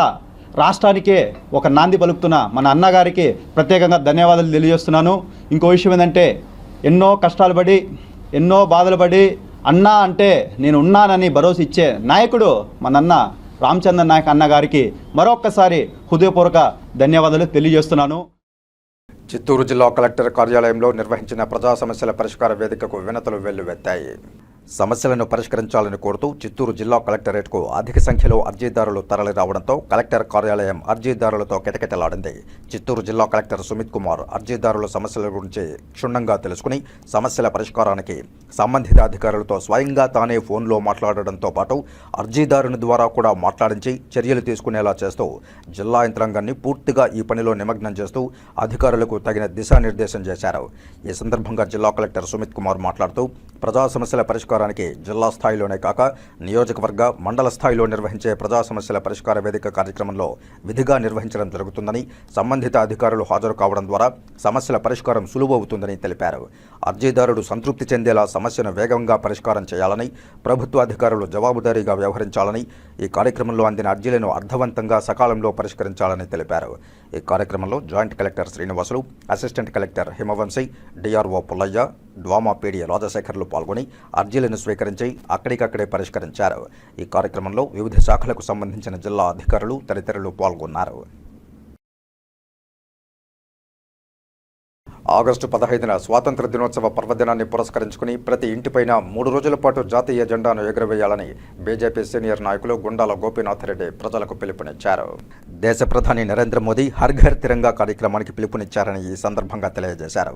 రాష్ట్రానికే ఒక నాంది పలుకుతున్న మన అన్నగారికి ప్రత్యేకంగా ధన్యవాదాలు తెలియజేస్తున్నాను. ఇంకో విషయం ఏంటంటే ఎన్నో కష్టాలు పడి ఎన్నో బాధలు పడి అన్నా అంటే నేను ఉన్నానని భరోసా ఇచ్చే నాయకుడు మన అన్న రామచంద్ర నాయక్ అన్నగారికి మరొక్కసారి హృదయపూర్వక ధన్యవాదాలు తెలియజేస్తున్నాను. చిత్తూరు జిల్లా కలెక్టర్ కార్యాలయంలో నిర్వహించిన ప్రజా సమస్యల పరిష్కార వేదికకు వినతులు వెల్లువెత్తాయి. సమస్యలను పరిష్కరించాలని కోరుతూ చిత్తూరు జిల్లా కలెక్టరేట్కు అధిక సంఖ్యలో అర్జీదారులు తరలి రావడంతో కలెక్టర్ కార్యాలయం అర్జీదారులతో కిటకిటలాడింది. చిత్తూరు జిల్లా కలెక్టర్ సుమిత్ కుమార్ అర్జీదారుల సమస్యల గురించి క్షుణ్ణంగా తెలుసుకుని సమస్యల పరిష్కారానికి సంబంధిత అధికారులతో స్వయంగా తానే ఫోన్లో మాట్లాడడంతో పాటు అర్జీదారుని ద్వారా కూడా మాట్లాడించి చర్యలు తీసుకునేలా చేస్తూ జిల్లా యంత్రాంగాన్ని పూర్తిగా ఈ పనిలో నిమగ్నం చేస్తూ అధికారులకు తగిన దిశానిర్దేశం చేశారు. ఈ సందర్భంగా జిల్లా కలెక్టర్ సుమిత్ కుమార్ మాట్లాడుతూ ప్రజా సమస్యల పరిష్కారానికి జిల్లా స్థాయిలోనే కాక నియోజకవర్గ, మండల స్థాయిలో నిర్వహించే ప్రజా సమస్యల పరిష్కార వేదిక కార్యక్రమంలో విధిగా నిర్వహించడం జరుగుతుందని, సంబంధిత అధికారులు హాజరు కావడం ద్వారా సమస్యల పరిష్కారం సులువవుతుందని తెలిపారు. అర్జీదారుడు సంతృప్తి చెందేలా సమస్యను వేగంగా పరిష్కారం చేయాలని, ప్రభుత్వ అధికారులు జవాబుదారీగా వ్యవహరించాలని, ఈ కార్యక్రమంలో అందిన అర్జీలను అర్థవంతంగా సకాలంలో పరిష్కరించాలని తెలిపారు. ఈ కార్యక్రమంలో joint collector Srinivasulu, assistant collector Himavamshi, DRO Pullaiah, DWAMA PD రాజశేఖర్లు పాల్గొని అర్జీలను స్వీకరించి అక్కడికక్కడే పరిష్కరించారు. ఈ కార్యక్రమంలో వివిధ శాఖలకు సంబంధించిన జిల్లా అధికారులు తదితరులు పాల్గొన్నారు. ఆగస్టు 15న స్వాతంత్ర దినోత్సవ పర్వదినాన్ని పురస్కరించుకుని ప్రతి ఇంటిపైన 3 రోజుల పాటు జాతీయ జెండాను ఎగురవేయాలని బీజేపీ సీనియర్ నాయకులు గుండాల గోపీనాథ్ రెడ్డి ప్రజలకు పిలుపునిచ్చారు. దేశ ప్రధాని నరేంద్ర మోదీ హర్ ఘర్ తిరంగా కార్యక్రమానికి పిలుపునిచ్చారని ఈ సందర్భంగా తెలియజేశారు.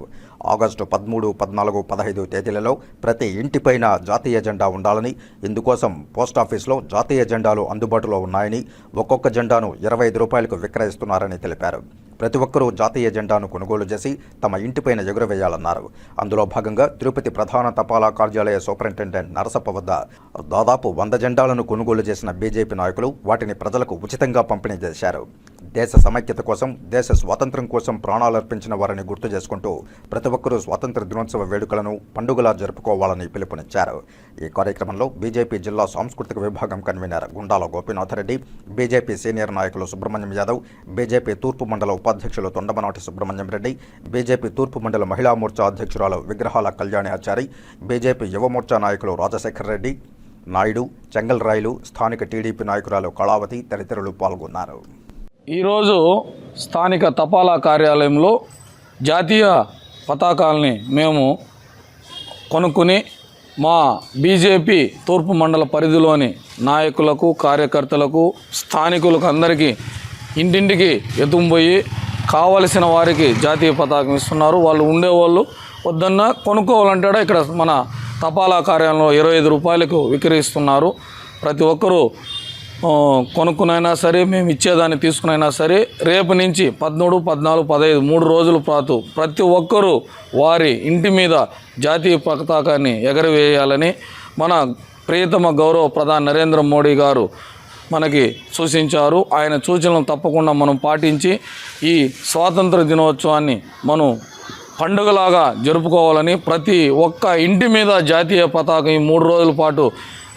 ఆగస్టు 13, 14, 15 తేదీలలో ప్రతి ఇంటిపైన జాతీయ జెండా ఉండాలని, ఇందుకోసం పోస్టాఫీసులో జాతీయ జెండాలు అందుబాటులో ఉన్నాయని, ఒక్కొక్క జెండాను ₹25కు విక్రయిస్తున్నారని తెలిపారు. ప్రతి ఒక్కరూ జాతీయ జెండాను కొనుగోలు చేసి తమ ఇంటిపైన ఎగురవేయాలన్నారు. అందులో భాగంగా తిరుపతి ప్రధాన తపాలా కార్యాలయ సూపరింటెండెంట్ నరసప్ప వద్ద దాదాపు 100 జెండాలను కొనుగోలు చేసిన బీజేపీ నాయకులు వాటిని ప్రజలకు ఉచితంగా పంపిణీ చేశారు. దేశ సమైక్యత కోసం, దేశ స్వాతంత్ర్యం కోసం ప్రాణాలర్పించిన వారిని గుర్తు చేసుకుంటూ ప్రతి ఒక్కరూ స్వాతంత్ర దినోత్సవ వేడుకలను పండుగలా జరుపుకోవాలని పిలుపునిచ్చారు. ఈ కార్యక్రమంలో బీజేపీ జిల్లా సాంస్కృతిక విభాగం convener Gundala Gopinath Reddy, BJP senior నాయకులు సుబ్రహ్మణ్యం యాదవ్, బీజేపీ తూర్పు మండల ఉపాధ్యక్షులు తొండమనాటి సుబ్రహ్మణ్యం రెడ్డి, బీజేపీ తూర్పు మండల మహిళా మోర్చా అధ్యక్షురాలు విగ్రహాల కళ్యాణి ఆచారి, బీజేపీ యువ మోర్చా నాయకులు రాజశేఖర్ రెడ్డి, నాయుడు, చెంగల్ రాయలు, స్థానిక టీడీపీ నాయకురాలు కళావతి తదితరులు పాల్గొన్నారు. ఈరోజు స్థానిక తపాలా కార్యాలయంలో జాతీయ పతాకాలని మేము కొనుక్కుని మా బీజేపీ తూర్పు మండల పరిధిలోని నాయకులకు, కార్యకర్తలకు, స్థానికులకు అందరికీ ఇంటింటికి ఎత్తుకుపోయి కావలసిన వారికి జాతీయ పతాకం ఇస్తున్నారు. వాళ్ళు ఉండేవాళ్ళు వద్దన్నా కొనుక్కోవాలంటాడా ఇక్కడ మన తపాలా కార్యాలయంలో ₹25కు విక్రయిస్తున్నారు. ప్రతి ఒక్కరూ కొనుక్కునైనా సరే, మేము ఇచ్చేదాన్ని తీసుకునైనా సరే, రేపు నుంచి 13, 14, 15 3 రోజుల పాటు ప్రతి ఒక్కరూ వారి ఇంటి మీద జాతీయ పతాకాన్ని ఎగరవేయాలని మన ప్రియతమ గౌరవ ప్రధాని నరేంద్ర మోడీ గారు మనకి సూచించారు. ఆయన సూచనలు తప్పకుండా మనం పాటించి ఈ స్వాతంత్ర దినోత్సవాన్ని మనం పండుగలాగా జరుపుకోవాలని, ప్రతి ఒక్క ఇంటి మీద జాతీయ పతాకం ఈ 3 రోజుల పాటు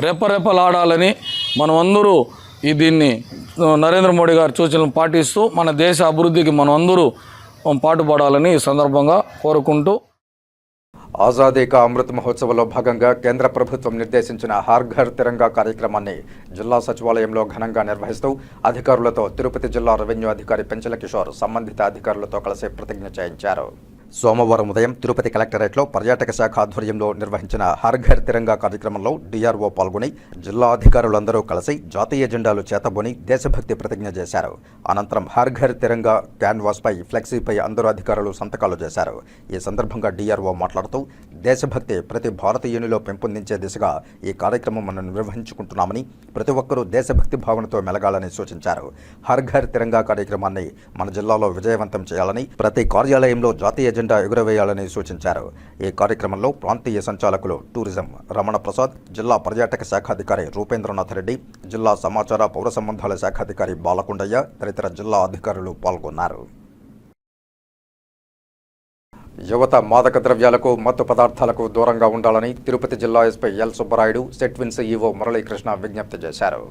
రెప్పరెప్పలాడాలని మనమందరూ దీన్ని నరేంద్ర మోడీ గారి సూచనలు పాటిస్తూ మన దేశ అభివృద్ధికి మనం అందరూ పాటుపడాలని ఈ సందర్భంగా కోరుకుంటూ, ఆజాదీ కా అమృత్ మహోత్సవంలో భాగంగా కేంద్ర ప్రభుత్వం నిర్దేశించిన హర్ ఘర్ తిరంగా కార్యక్రమాన్ని జిల్లా సచివాలయంలో ఘనంగా నిర్వహిస్తూ అధికారులతో తిరుపతి జిల్లా రెవెన్యూ అధికారి పెంచల కిషోర్ సంబంధిత అధికారులతో కలిసి ప్రతిజ్ఞ చేయించారు. సోమవారం ఉదయం తిరుపతి కలెక్టరేట్లో పర్యాటక శాఖ ఆధ్వర్యంలో నిర్వహించిన హర్ ఘర్ తిరంగా కార్యక్రమంలో డిఆర్ఓ పాల్గొని జిల్లా అధికారులందరూ కలిసి జాతీయ జెండాలు చేతబోని దేశభక్తి ప్రతిజ్ఞ చేశారు. అనంతరం హర్ ఘర్ తిరంగా క్యాన్వాస్పై ఫ్లెక్సీపై అందరూ అధికారులు సంతకాలు చేశారు. ఈ సందర్భంగా డిఆర్ఓ మాట్లాడుతూ దేశభక్తి ప్రతి భారతీయునిలో పెంపొందించే దిశగా ఈ కార్యక్రమం మనం నిర్వహించుకుంటున్నామని, ప్రతి ఒక్కరూ దేశభక్తి భావనతో మెలగాలని సూచించారు. హర్ ఘర్ తిరంగా కార్యక్రమాన్ని మన జిల్లాలో విజయవంతం చేయాలని, ప్రతి కార్యాలయంలో జాతీయ జెండా ఎగురవేయాలని సూచించారు. ఈ కార్యక్రమంలో ప్రాంతీయ సంచాలకులు టూరిజం రమణ ప్రసాద్, జిల్లా పర్యాటక శాఖాధికారి రూపేంద్రనాథ్ రెడ్డి, జిల్లా సమాచార పౌర సంబంధాల శాఖాధికారి బాలకొండయ్య తదితర జిల్లా అధికారులు పాల్గొన్నారు. యువత మాదక ద్రవ్యాలకు, మత్తు పదార్థాలకు దూరంగా ఉండాలని తిరుపతి జిల్లా SP L Subbarayudu, Setwin CEO Muralikrishna విజ్ఞప్తి చేశారు.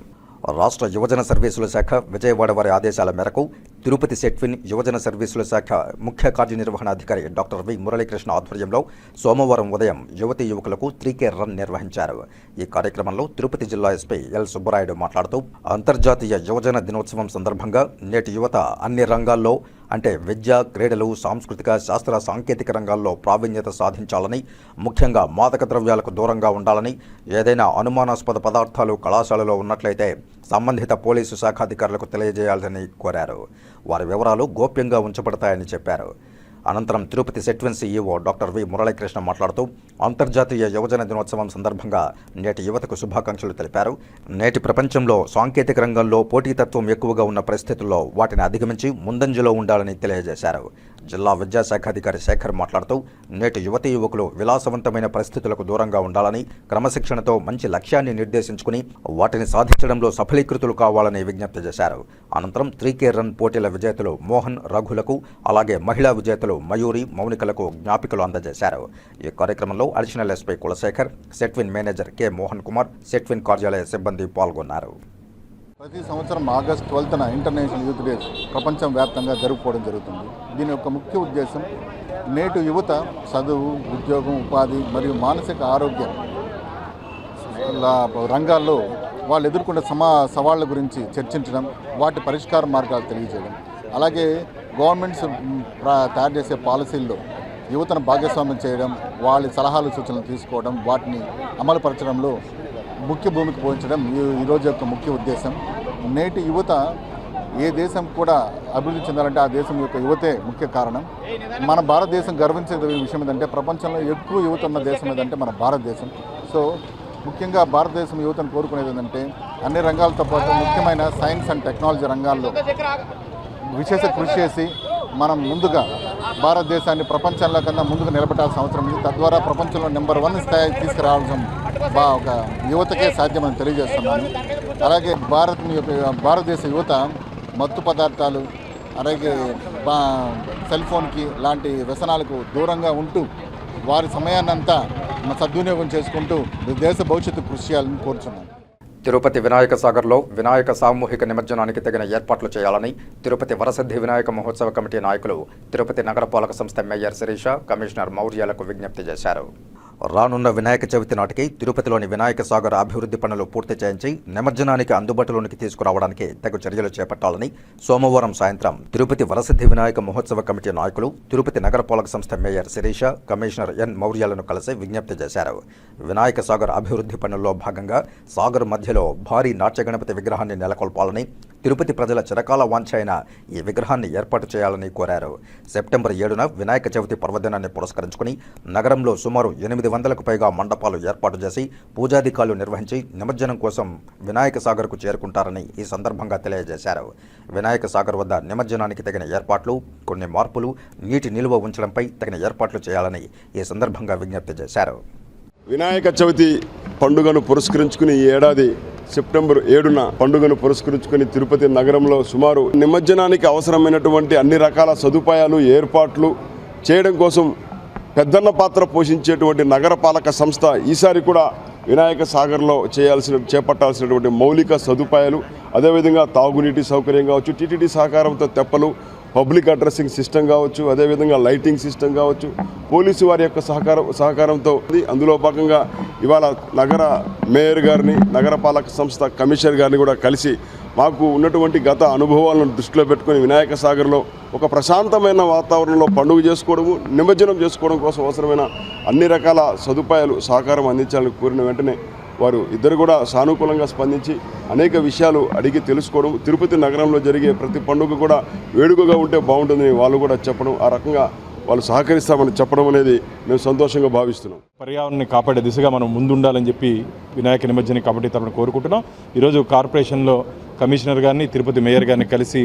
రాష్ట్ర యువజన సర్వీసుల శాఖ విజయవాడ వారి ఆదేశాల మేరకు తిరుపతి సెట్విన్ యువజన సర్వీసుల శాఖ ముఖ్య కార్యనిర్వహణాధికారి డాక్టర్ వి మురళీకృష్ణ ఆధ్వర్యంలో సోమవారం ఉదయం యువతీ యువకులకు 3K రన్ నిర్వహించారు. ఈ కార్యక్రమంలో తిరుపతి జిల్లా ఎస్పీ ఎల్ సుబ్బరాయుడు మాట్లాడుతూ అంతర్జాతీయ యువజన దినోత్సవం సందర్భంగా నేటి యువత అన్ని రంగాల్లో అంటే విద్య, క్రీడలు, సాంస్కృతిక, శాస్త్ర, సాంకేతిక రంగాల్లో ప్రావీణ్యత సాధించాలని, ముఖ్యంగా మాదక ద్రవ్యాలకు దూరంగా ఉండాలని, ఏదైనా అనుమానాస్పద పదార్థాలు కళాశాలలో ఉన్నట్లయితే సంబంధిత పోలీసు శాఖాధికారులకు తెలియజేయాలని కోరారు. వారి వివరాలు గోప్యంగా ఉంచబడతాయని చెప్పారు. అనంతరం Tirupati Setwin CEO doctor V Muralikrishna మాట్లాడుతూ అంతర్జాతీయ యువజన దినోత్సవం సందర్భంగా నేటి యువతకు శుభాకాంక్షలు తెలిపారు. నేటి ప్రపంచంలో సాంకేతిక రంగంలో పోటీతత్వం ఎక్కువగా ఉన్న పరిస్థితుల్లో వాటిని అధిగమించి ముందంజలో ఉండాలని తెలియజేశారు. జిల్లా విద్యాశాఖాధికారి శేఖర్ మాట్లాడుతూ నేటి యువతీ యువకులు విలాసవంతమైన పరిస్థితులకు దూరంగా ఉండాలని, క్రమశిక్షణతో మంచి లక్ష్యాన్ని నిర్దేశించుకుని వాటిని సాధించడంలో సఫలీకృతులు కావాలని విజ్ఞప్తి చేశారు. అనంతరం 3K రన్ పోటీల విజేతలు మోహన్, రఘులకు, అలాగే మహిళా విజేతలు మయూరి, మౌనికలకు జ్ఞాపికలు అందజేశారు. ఈ కార్యక్రమంలో additional SP Kulasekhar, Setwin manager K Mohan Kumar, Setwin కార్యాలయ సిబ్బంది పాల్గొన్నారు. ప్రతి సంవత్సరం ఆగస్టు 12న ఇంటర్నేషనల్ యూత్ డే ప్రపంచం వ్యాప్తంగా జరుపుకోవడం జరుగుతుంది. దీని యొక్క ముఖ్య ఉద్దేశం నేటి యువత చదువు, ఉద్యోగం, ఉపాధి మరియు మానసిక ఆరోగ్యం రంగాల్లో వాళ్ళు ఎదుర్కొనే సవాళ్ళ గురించి చర్చించడం, వాటి పరిష్కార మార్గాలు తెలియజేయడం, అలాగే గవర్నమెంట్స్ తయారు చేసే పాలసీల్లో యువతను భాగస్వామ్యం చేయడం, వాళ్ళ సలహాలు సూచనలు తీసుకోవడం, వాటిని అమలుపరచడంలో ముఖ్య భూమికి పోయించడం ఈరోజు యొక్క ముఖ్య ఉద్దేశం. నేటి యువత ఏ దేశం కూడా అభివృద్ధి చెందాలంటే ఆ దేశం యొక్క యువతే ముఖ్య కారణం. మన భారతదేశం గర్వించే విషయం ఏంటంటే ప్రపంచంలో ఎక్కువ యువత ఉన్న దేశం ఏదంటే మన భారతదేశం. సో ముఖ్యంగా భారతదేశం యువతను కోరుకునేది ఏంటంటే అన్ని రంగాలతో పాటు ముఖ్యమైన సైన్స్ అండ్ టెక్నాలజీ రంగాల్లో విశేష కృషి చేసి మనం ముందుగా భారతదేశాన్ని ప్రపంచంలో కన్నా ముందుకు నిలబెట్టాల్సిన అవసరం ఉంది. తద్వారా ప్రపంచంలో నెంబర్ 1 స్థాయికి తీసుకురావాల్సిన ఒక యువతకే సాధ్యమని తెలియజేస్తున్నాను. అలాగే భారతదేశ యువత మత్తు పదార్థాలు, అలాగే సెల్ ఫోన్కి లాంటి వ్యసనాలకు దూరంగా ఉంటూ వారి సమయాన్నంతా సద్వినియోగం చేసుకుంటూ దేశ భవిష్యత్తు కృషి చేయాలని కోరుచున్నాను. తిరుపతి వినాయక సాగర్లో వినాయక సామూహిక నిమజ్జనానికి తగిన ఏర్పాట్లు చేయాలని తిరుపతి వరసిద్ధి వినాయక మహోత్సవ కమిటీ నాయకులు తిరుపతి నగరపాలక సంస్థ మేయర్ శిరీష, కమిషనర్ మౌర్యాలకు విజ్ఞప్తి చేశారు. రానున్న వినాయక చవితి నాటికి తిరుపతిలోని వినాయక సాగర్ అభివృద్ధి పనులు పూర్తి చేయించి నిమజ్జనానికి అందుబాటులోనికి తీసుకురావడానికి తగు చర్యలు చేపట్టాలని సోమవారం సాయంత్రం తిరుపతి వరసిద్ధి వినాయక మహోత్సవ కమిటీ నాయకులు తిరుపతి నగరపాలక సంస్థ మేయర్ శిరీష, కమిషనర్ ఎన్ మౌర్యాలను కలిసి విజ్ఞప్తి చేశారు. వినాయక సాగర్ అభివృద్ధి పనుల్లో భాగంగా సాగర్ మధ్యలో భారీ నాట్యగణపతి విగ్రహాన్ని నెలకొల్పాలని, తిరుపతి ప్రజల చిరకాల వాంఛ అయిన ఈ విగ్రహాన్ని ఏర్పాటు చేయాలని కోరారు. సెప్టెంబర్ 7న వినాయక చవితి పర్వదినాన్ని పురస్కరించుకుని నగరంలో సుమారు 800కు పైగా మండపాలు ఏర్పాటు చేసి పూజాధికారులు నిర్వహించి నిమజ్జనం కోసం వినాయక సాగర్కు చేరుకుంటారని ఈ సందర్భంగా తెలియజేశారు. వినాయక సాగర్ వద్ద నిమజ్జనానికి తగిన ఏర్పాట్లు, కొన్ని మార్పులు, నీటి నిల్వ ఉంచడంపై తగిన ఏర్పాట్లు చేయాలని ఈ సందర్భంగా విజ్ఞప్తి చేశారు. వినాయక చవితి పండుగను పురస్కరించుకుని ఈ ఏడాది సెప్టెంబర్ 7న పండుగను పురస్కరించుకుని తిరుపతి నగరంలో సుమారు నిమజ్జనానికి అవసరమైనటువంటి అన్ని రకాల సదుపాయాలు ఏర్పాట్లు చేయడం కోసం పెద్దన్న పాత్ర పోషించేటువంటి నగరపాలక సంస్థ ఈసారి కూడా వినాయక సాగర్లో చేపట్టాల్సినటువంటి మౌలిక సదుపాయాలు, అదేవిధంగా తాగునీటి సౌకర్యం కావచ్చు, టీటీడీ సహకారంతో తెప్పలు, పబ్లిక్ అడ్రస్సింగ్ సిస్టమ్ కావచ్చు, అదేవిధంగా లైటింగ్ సిస్టమ్ కావచ్చు, పోలీసు వారి యొక్క సహకారంతో అందులో భాగంగా ఇవాళ నగర మేయర్ గారిని, నగరపాలక సంస్థ కమిషనర్ గారిని కూడా కలిసి మాకు ఉన్నటువంటి గత అనుభవాలను దృష్టిలో పెట్టుకుని వినాయక సాగర్లో ఒక ప్రశాంతమైన వాతావరణంలో పండుగ చేసుకోవడము, నిమజ్జనం చేసుకోవడం కోసం అవసరమైన అన్ని రకాల సదుపాయాలు సహకారం అందించాలని కోరిన వెంటనే వారు ఇద్దరు కూడా సానుకూలంగా స్పందించి అనేక విషయాలు అడిగి తెలుసుకోవడం, తిరుపతి నగరంలో జరిగే ప్రతి పండుగ కూడా వేడుకగా ఉంటే బాగుంటుందని వాళ్ళు కూడా చెప్పడం, ఆ రకంగా వాళ్ళు సహకరిస్తామని చెప్పడం అనేది మేము సంతోషంగా భావిస్తున్నాం. పర్యావరణాన్ని కాపాడే దిశగా మనం ముందుండాలని చెప్పి వినాయక నిమజ్జన కమిటీ తరఫున కోరుకుంటున్నాం. ఈరోజు కార్పొరేషన్లో కమిషనర్ గారిని, తిరుపతి మేయర్ గారిని కలిసి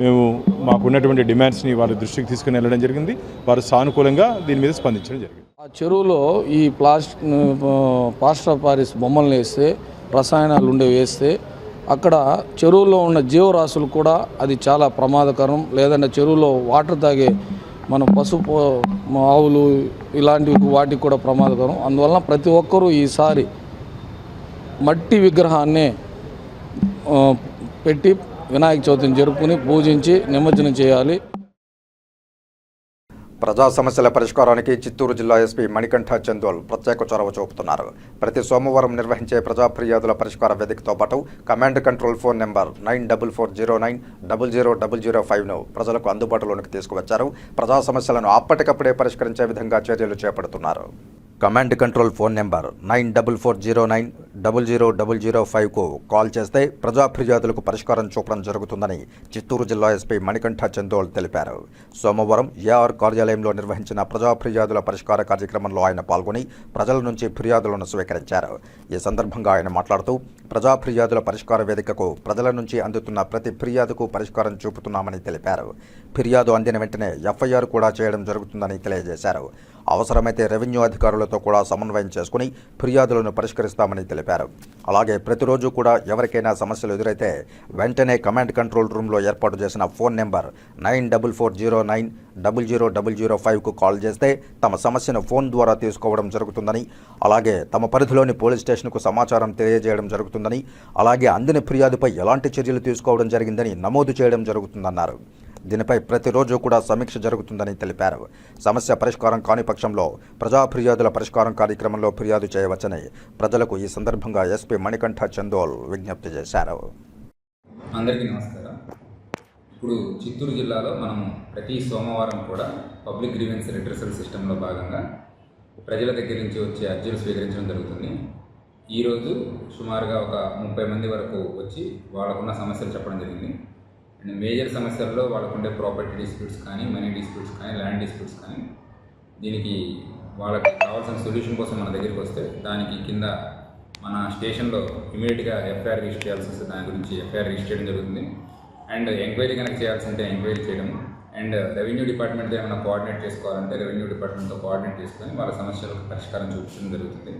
మేము మాకున్నటువంటి డిమాండ్స్ని వారి దృష్టికి తీసుకుని వెళ్ళడం జరిగింది. వారు సానుకూలంగా దీని మీద స్పందించడం జరిగింది. ఆ చెరువులో ఈ ప్లాస్టర్ ఆఫ్ పారిస్ బొమ్మలు వేస్తే, రసాయనాలు ఉండే వేస్తే అక్కడ చెరువులో ఉన్న జీవరాశులు కూడా అది చాలా ప్రమాదకరం. లేదంటే చెరువులో వాటర్ తాగే మన పసుపు ఆవులు ఇలాంటివి వాటికి కూడా ప్రమాదకరం. అందువలన ప్రతి ఒక్కరూ ఈసారి మట్టి విగ్రహాన్ని పెట్టి వినాయక చవితిని జరుపుకుని పూజించి నిమజ్జనం చేయాలి. ప్రజా సమస్యల పరిష్కారానికి చిత్తూరు జిల్లా ఎస్పీ మణికంఠ చందోల్ ప్రత్యేక చొరవ చూపుతున్నారు. ప్రతి సోమవారం నిర్వహించే ప్రజా ఫిర్యాదుల పరిష్కార వేదికతో పాటు కమాండ్ కంట్రోల్ ఫోన్ నెంబర్ 9440900005ను ప్రజలకు అందుబాటులోకి తీసుకువచ్చారు. ప్రజా సమస్యలను అప్పటికప్పుడే పరిష్కరించే విధంగా చర్యలు చేపడుతున్నారు. కమాండ్ కంట్రోల్ ఫోన్ నెంబర్ 9440900005కు కాల్ చేస్తే ప్రజా ఫిర్యాదులకు పరిష్కారం చూపడం జరుగుతుందని చిత్తూరు జిల్లా ఎస్పీ మణికంఠ చందోల్ తెలిపారు. సోమవారం ఏఆర్ కార్యాలయంలో నిర్వహించిన ప్రజా ఫిర్యాదుల పరిష్కార కార్యక్రమంలో ఆయన పాల్గొని ప్రజల నుంచి ఫిర్యాదులను స్వీకరించారు. ఈ సందర్భంగా ఆయన మాట్లాడుతూ ప్రజా ఫిర్యాదుల పరిష్కార వేదికకు ప్రజల నుంచి అందుతున్న ప్రతి ఫిర్యాదుకు పరిష్కారం చూపుతున్నామని తెలిపారు. ఫిర్యాదు అందిన వెంటనే ఎఫ్ఐఆర్ కూడా చేయడం జరుగుతుందని తెలియజేశారు. అవసరమైతే రెవెన్యూ అధికారులతో కూడా సమన్వయం చేసుకుని ఫిర్యాదులను పరిష్కరిస్తామని తెలిపారు. అలాగే ప్రతిరోజు కూడా ఎవరికైనా సమస్యలు ఎదురైతే వెంటనే కమాండ్ కంట్రోల్ రూమ్లో ఏర్పాటు చేసిన ఫోన్ నెంబర్ 9440900005కు కాల్ చేస్తే తమ సమస్యను ఫోన్ ద్వారా తీసుకోవడం జరుగుతుందని, అలాగే తమ పరిధిలోని పోలీస్ స్టేషన్కు సమాచారం తెలియజేయడం జరుగుతుందని, అలాగే అందిన ఫిర్యాదుపై ఎలాంటి చర్యలు తీసుకోవడం జరిగిందని నమోదు చేయడం జరుగుతుందన్నారు. దీనిపై ప్రతిరోజు కూడా సమీక్ష జరుగుతుందని తెలిపారు. సమస్య పరిష్కారం కాని పక్షంలో ప్రజా ఫిర్యాదుల పరిష్కారం కార్యక్రమంలో ఫిర్యాదు చేయవచ్చని ప్రజలకు ఈ సందర్భంగా ఎస్పీ మణికంఠ చందోల్ విజ్ఞప్తి చేశారు. అందరికీ నమస్కారం. ఇప్పుడు చిత్తూరు జిల్లాలో మనం ప్రతి సోమవారం కూడా పబ్లిక్ గ్రీవెన్స్ రిట్రెసల్ సిస్టంలో భాగంగా ప్రజల దగ్గర నుంచి వచ్చే అర్జీలు స్వీకరించడం జరుగుతుంది. ఈరోజు సుమారుగా ఒక 30 మంది వరకు వచ్చి వాళ్ళకున్న సమస్యలు చెప్పడం జరిగింది. అండ్ మేజర్ సమస్యల్లో వాళ్ళకుండే ప్రాపర్టీ డిస్ప్యూట్స్ కానీ, మనీ డిస్ప్యూట్స్ కానీ, ల్యాండ్ డిస్ప్యూట్స్ కానీ, దీనికి వాళ్ళకి కావాల్సిన సొల్యూషన్ కోసం మన దగ్గరికి వస్తే దానికి కింద మన స్టేషన్లో ఇమీడియట్గా ఎఫ్ఐఆర్ రిజిస్టర్ చేయాల్సి వస్తే దాని గురించి ఎఫ్ఐఆర్ రిజిస్టర్ చేయడం జరుగుతుంది. అండ్ ఎంక్వైరీ కనుక చేయాల్సి ఉంటే ఎంక్వైరీ చేయడం, అండ్ రెవెన్యూ డిపార్ట్మెంట్తో ఏమైనా కోఆర్డినేట్ చేసుకోవాలంటే రెవెన్యూ డిపార్ట్మెంట్తో కోఆర్డినేట్ చేసుకొని వాళ్ళ సమస్యలకు పరిష్కారం చూపించడం జరుగుతుంది.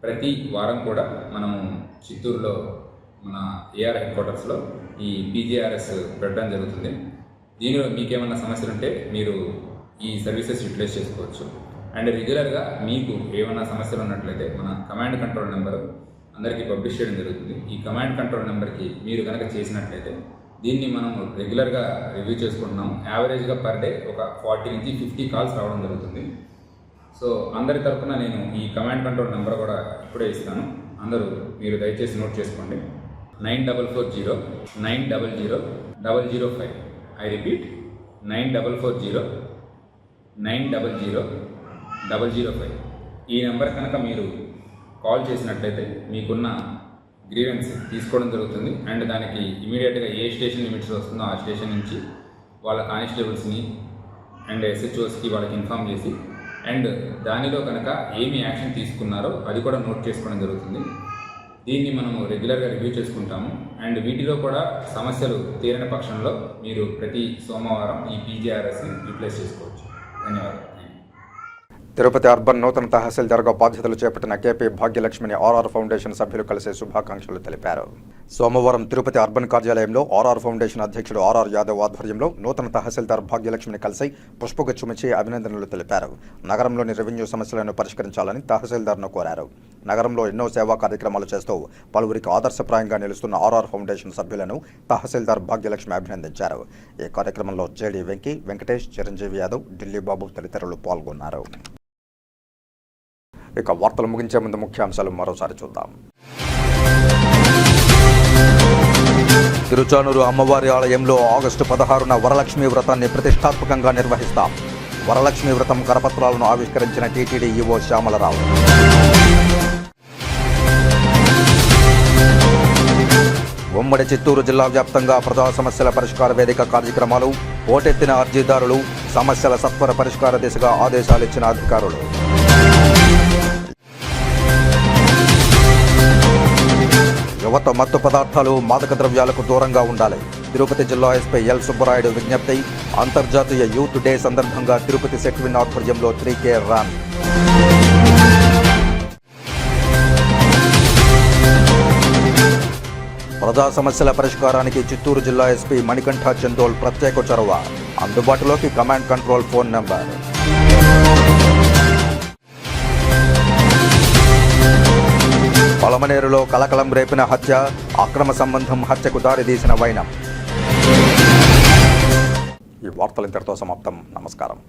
ప్రతి వారం కూడా మనము చిత్తూరులో మన ఏఆర్ హెడ్ క్వార్టర్స్లో ఈ పీజీఆర్ఎస్ పెట్టడం జరుగుతుంది. దీనిలో మీకేమన్నా సమస్యలు ఉంటే మీరు ఈ సర్వీసెస్ యూటిలైజ్ చేసుకోవచ్చు. అండ్ రెగ్యులర్గా మీకు ఏమైనా సమస్యలు ఉన్నట్లయితే మన కమాండ్ కంట్రోల్ నెంబర్ అందరికీ పబ్లిష్ చేయడం జరుగుతుంది. ఈ కమాండ్ కంట్రోల్ నెంబర్కి మీరు కనుక చేసినట్లయితే దీన్ని మనం రెగ్యులర్గా రివ్యూ చేసుకుంటున్నాం. యావరేజ్గా పర్ డే ఒక 40 నుంచి 50 కాల్స్ రావడం జరుగుతుంది. సో అందరి తరఫున నేను ఈ కమాండ్ కంట్రోల్ నెంబర్ కూడా ఇప్పుడే ఇస్తాను. అందరూ మీరు దయచేసి నోట్ చేసుకోండి. 9440900005. I repeat 9440900005. ఈ నెంబర్ కనుక మీరు కాల్ చేసినట్లయితే మీకున్న గ్రీవెన్స్ తీసుకోవడం జరుగుతుంది. అండ్ దానికి ఇమీడియట్గా ఏ స్టేషన్ లిమిట్స్ వస్తుందో ఆ స్టేషన్ నుంచి వాళ్ళ కానిస్టేబుల్స్ని అండ్ ఎస్హెచ్ఓస్కి వాళ్ళకి ఇన్ఫామ్ చేసి అండ్ దానిలో కనుక ఏమి యాక్షన్ తీసుకున్నారో అది కూడా నోట్ చేసుకోవడం జరుగుతుంది. దీన్ని మనము రెగ్యులర్గా రివ్యూ చేసుకుంటాము. అండ్ వీటిలో కూడా సమస్యలు తీరని పక్షంలో మీరు ప్రతి సోమవారం ఈ పీజీఆర్ఎస్ని యూటిలైజ్ చేసుకోవచ్చు. ధన్యవాదాలు. తిరుపతి అర్బన్ నూతన తహసీల్దార్గా బాధ్యతలు చేపట్టిన కేపీ భాగ్యలక్ష్మిని ఆర్ఆర్ ఫౌండేషన్ సభ్యులు కలిసి శుభాకాంక్షలు తెలిపారు. సోమవారం తిరుపతి అర్బన్ కార్యాలయంలో ఆర్ఆర్ ఫౌండేషన్ అధ్యక్షుడు ఆర్ఆర్ యాదవ్ ఆధ్వర్యంలో నూతన తహసీల్దార్ భాగ్యలక్ష్మిని కలిసి పుష్పగుచ్చమిచ్చి అభినందనలు తెలిపారు. నగరంలోని రెవెన్యూ సమస్యలను పరిష్కరించాలని తహసీల్దార్ను కోరారు. నగరంలో ఎన్నో సేవా కార్యక్రమాలు చేస్తూ పలువురికి ఆదర్శప్రాయంగా నిలుస్తున్న ఆర్ఆర్ ఫౌండేషన్ సభ్యులను తహసీల్దార్ భాగ్యలక్ష్మి అభినందించారు. ఈ కార్యక్రమంలో జేడీ వెంకీ, వెంకటేష్, చిరంజీవి యాదవ్, ఢిల్లీ బాబు తదితరులు పాల్గొన్నారు. ఇక వార్తలు ముగించే ముందు ముఖ్యాంశాలు మరోసారి చూద్దాం. తిరుచానూరు అమ్మవారి ఆలయంలో ఆగస్టు 16న వరలక్ష్మి వ్రతాన్ని ప్రతిష్టాత్మకంగా నిర్వహిస్తాం. వరలక్ష్మి వ్రతం కరపత్రాలను ఆవిష్కరించిన టీటీడీ ఈవో శ్యామలరావు. ఉమ్మడి చిత్తూరు జిల్లా వ్యాప్తంగా ప్రజా సమస్యల పరిష్కార వేదిక కార్యక్రమాలు, ఓటెత్తిన అర్జీదారులు, సమస్యల సత్వర పరిష్కార దిశగా ఆదేశాలిచ్చిన అధికారులు. యువత మత్తు పదార్థాలు, మాదక ద్రవ్యాలకు దూరంగా ఉండాలి. తిరుపతి జిల్లా ఎస్పీ ఎల్ సుబ్బరాయుడు విజ్ఞప్తి. అంతర్జాతీయ యూత్ డే సందర్భంగా తిరుపతి సెట్విన్ ఆధ్వర్యంలో 3K రన్. ప్రజా సమస్యల పరిష్కారానికి చిత్తూరు జిల్లా ఎస్పీ మణికంఠ చందోల్ ప్రత్యేక చొరవ. అందుబాటులోకి కమాండ్ కంట్రోల్ ఫోన్ నంబర్. పొలమనేరులో కలకలం రేపిన హత్య, అక్రమ సంబంధం హత్యకు దారితీసిన వైనం. ఈ వార్తలు ఇంతటితో సమాప్తం. నమస్కారం.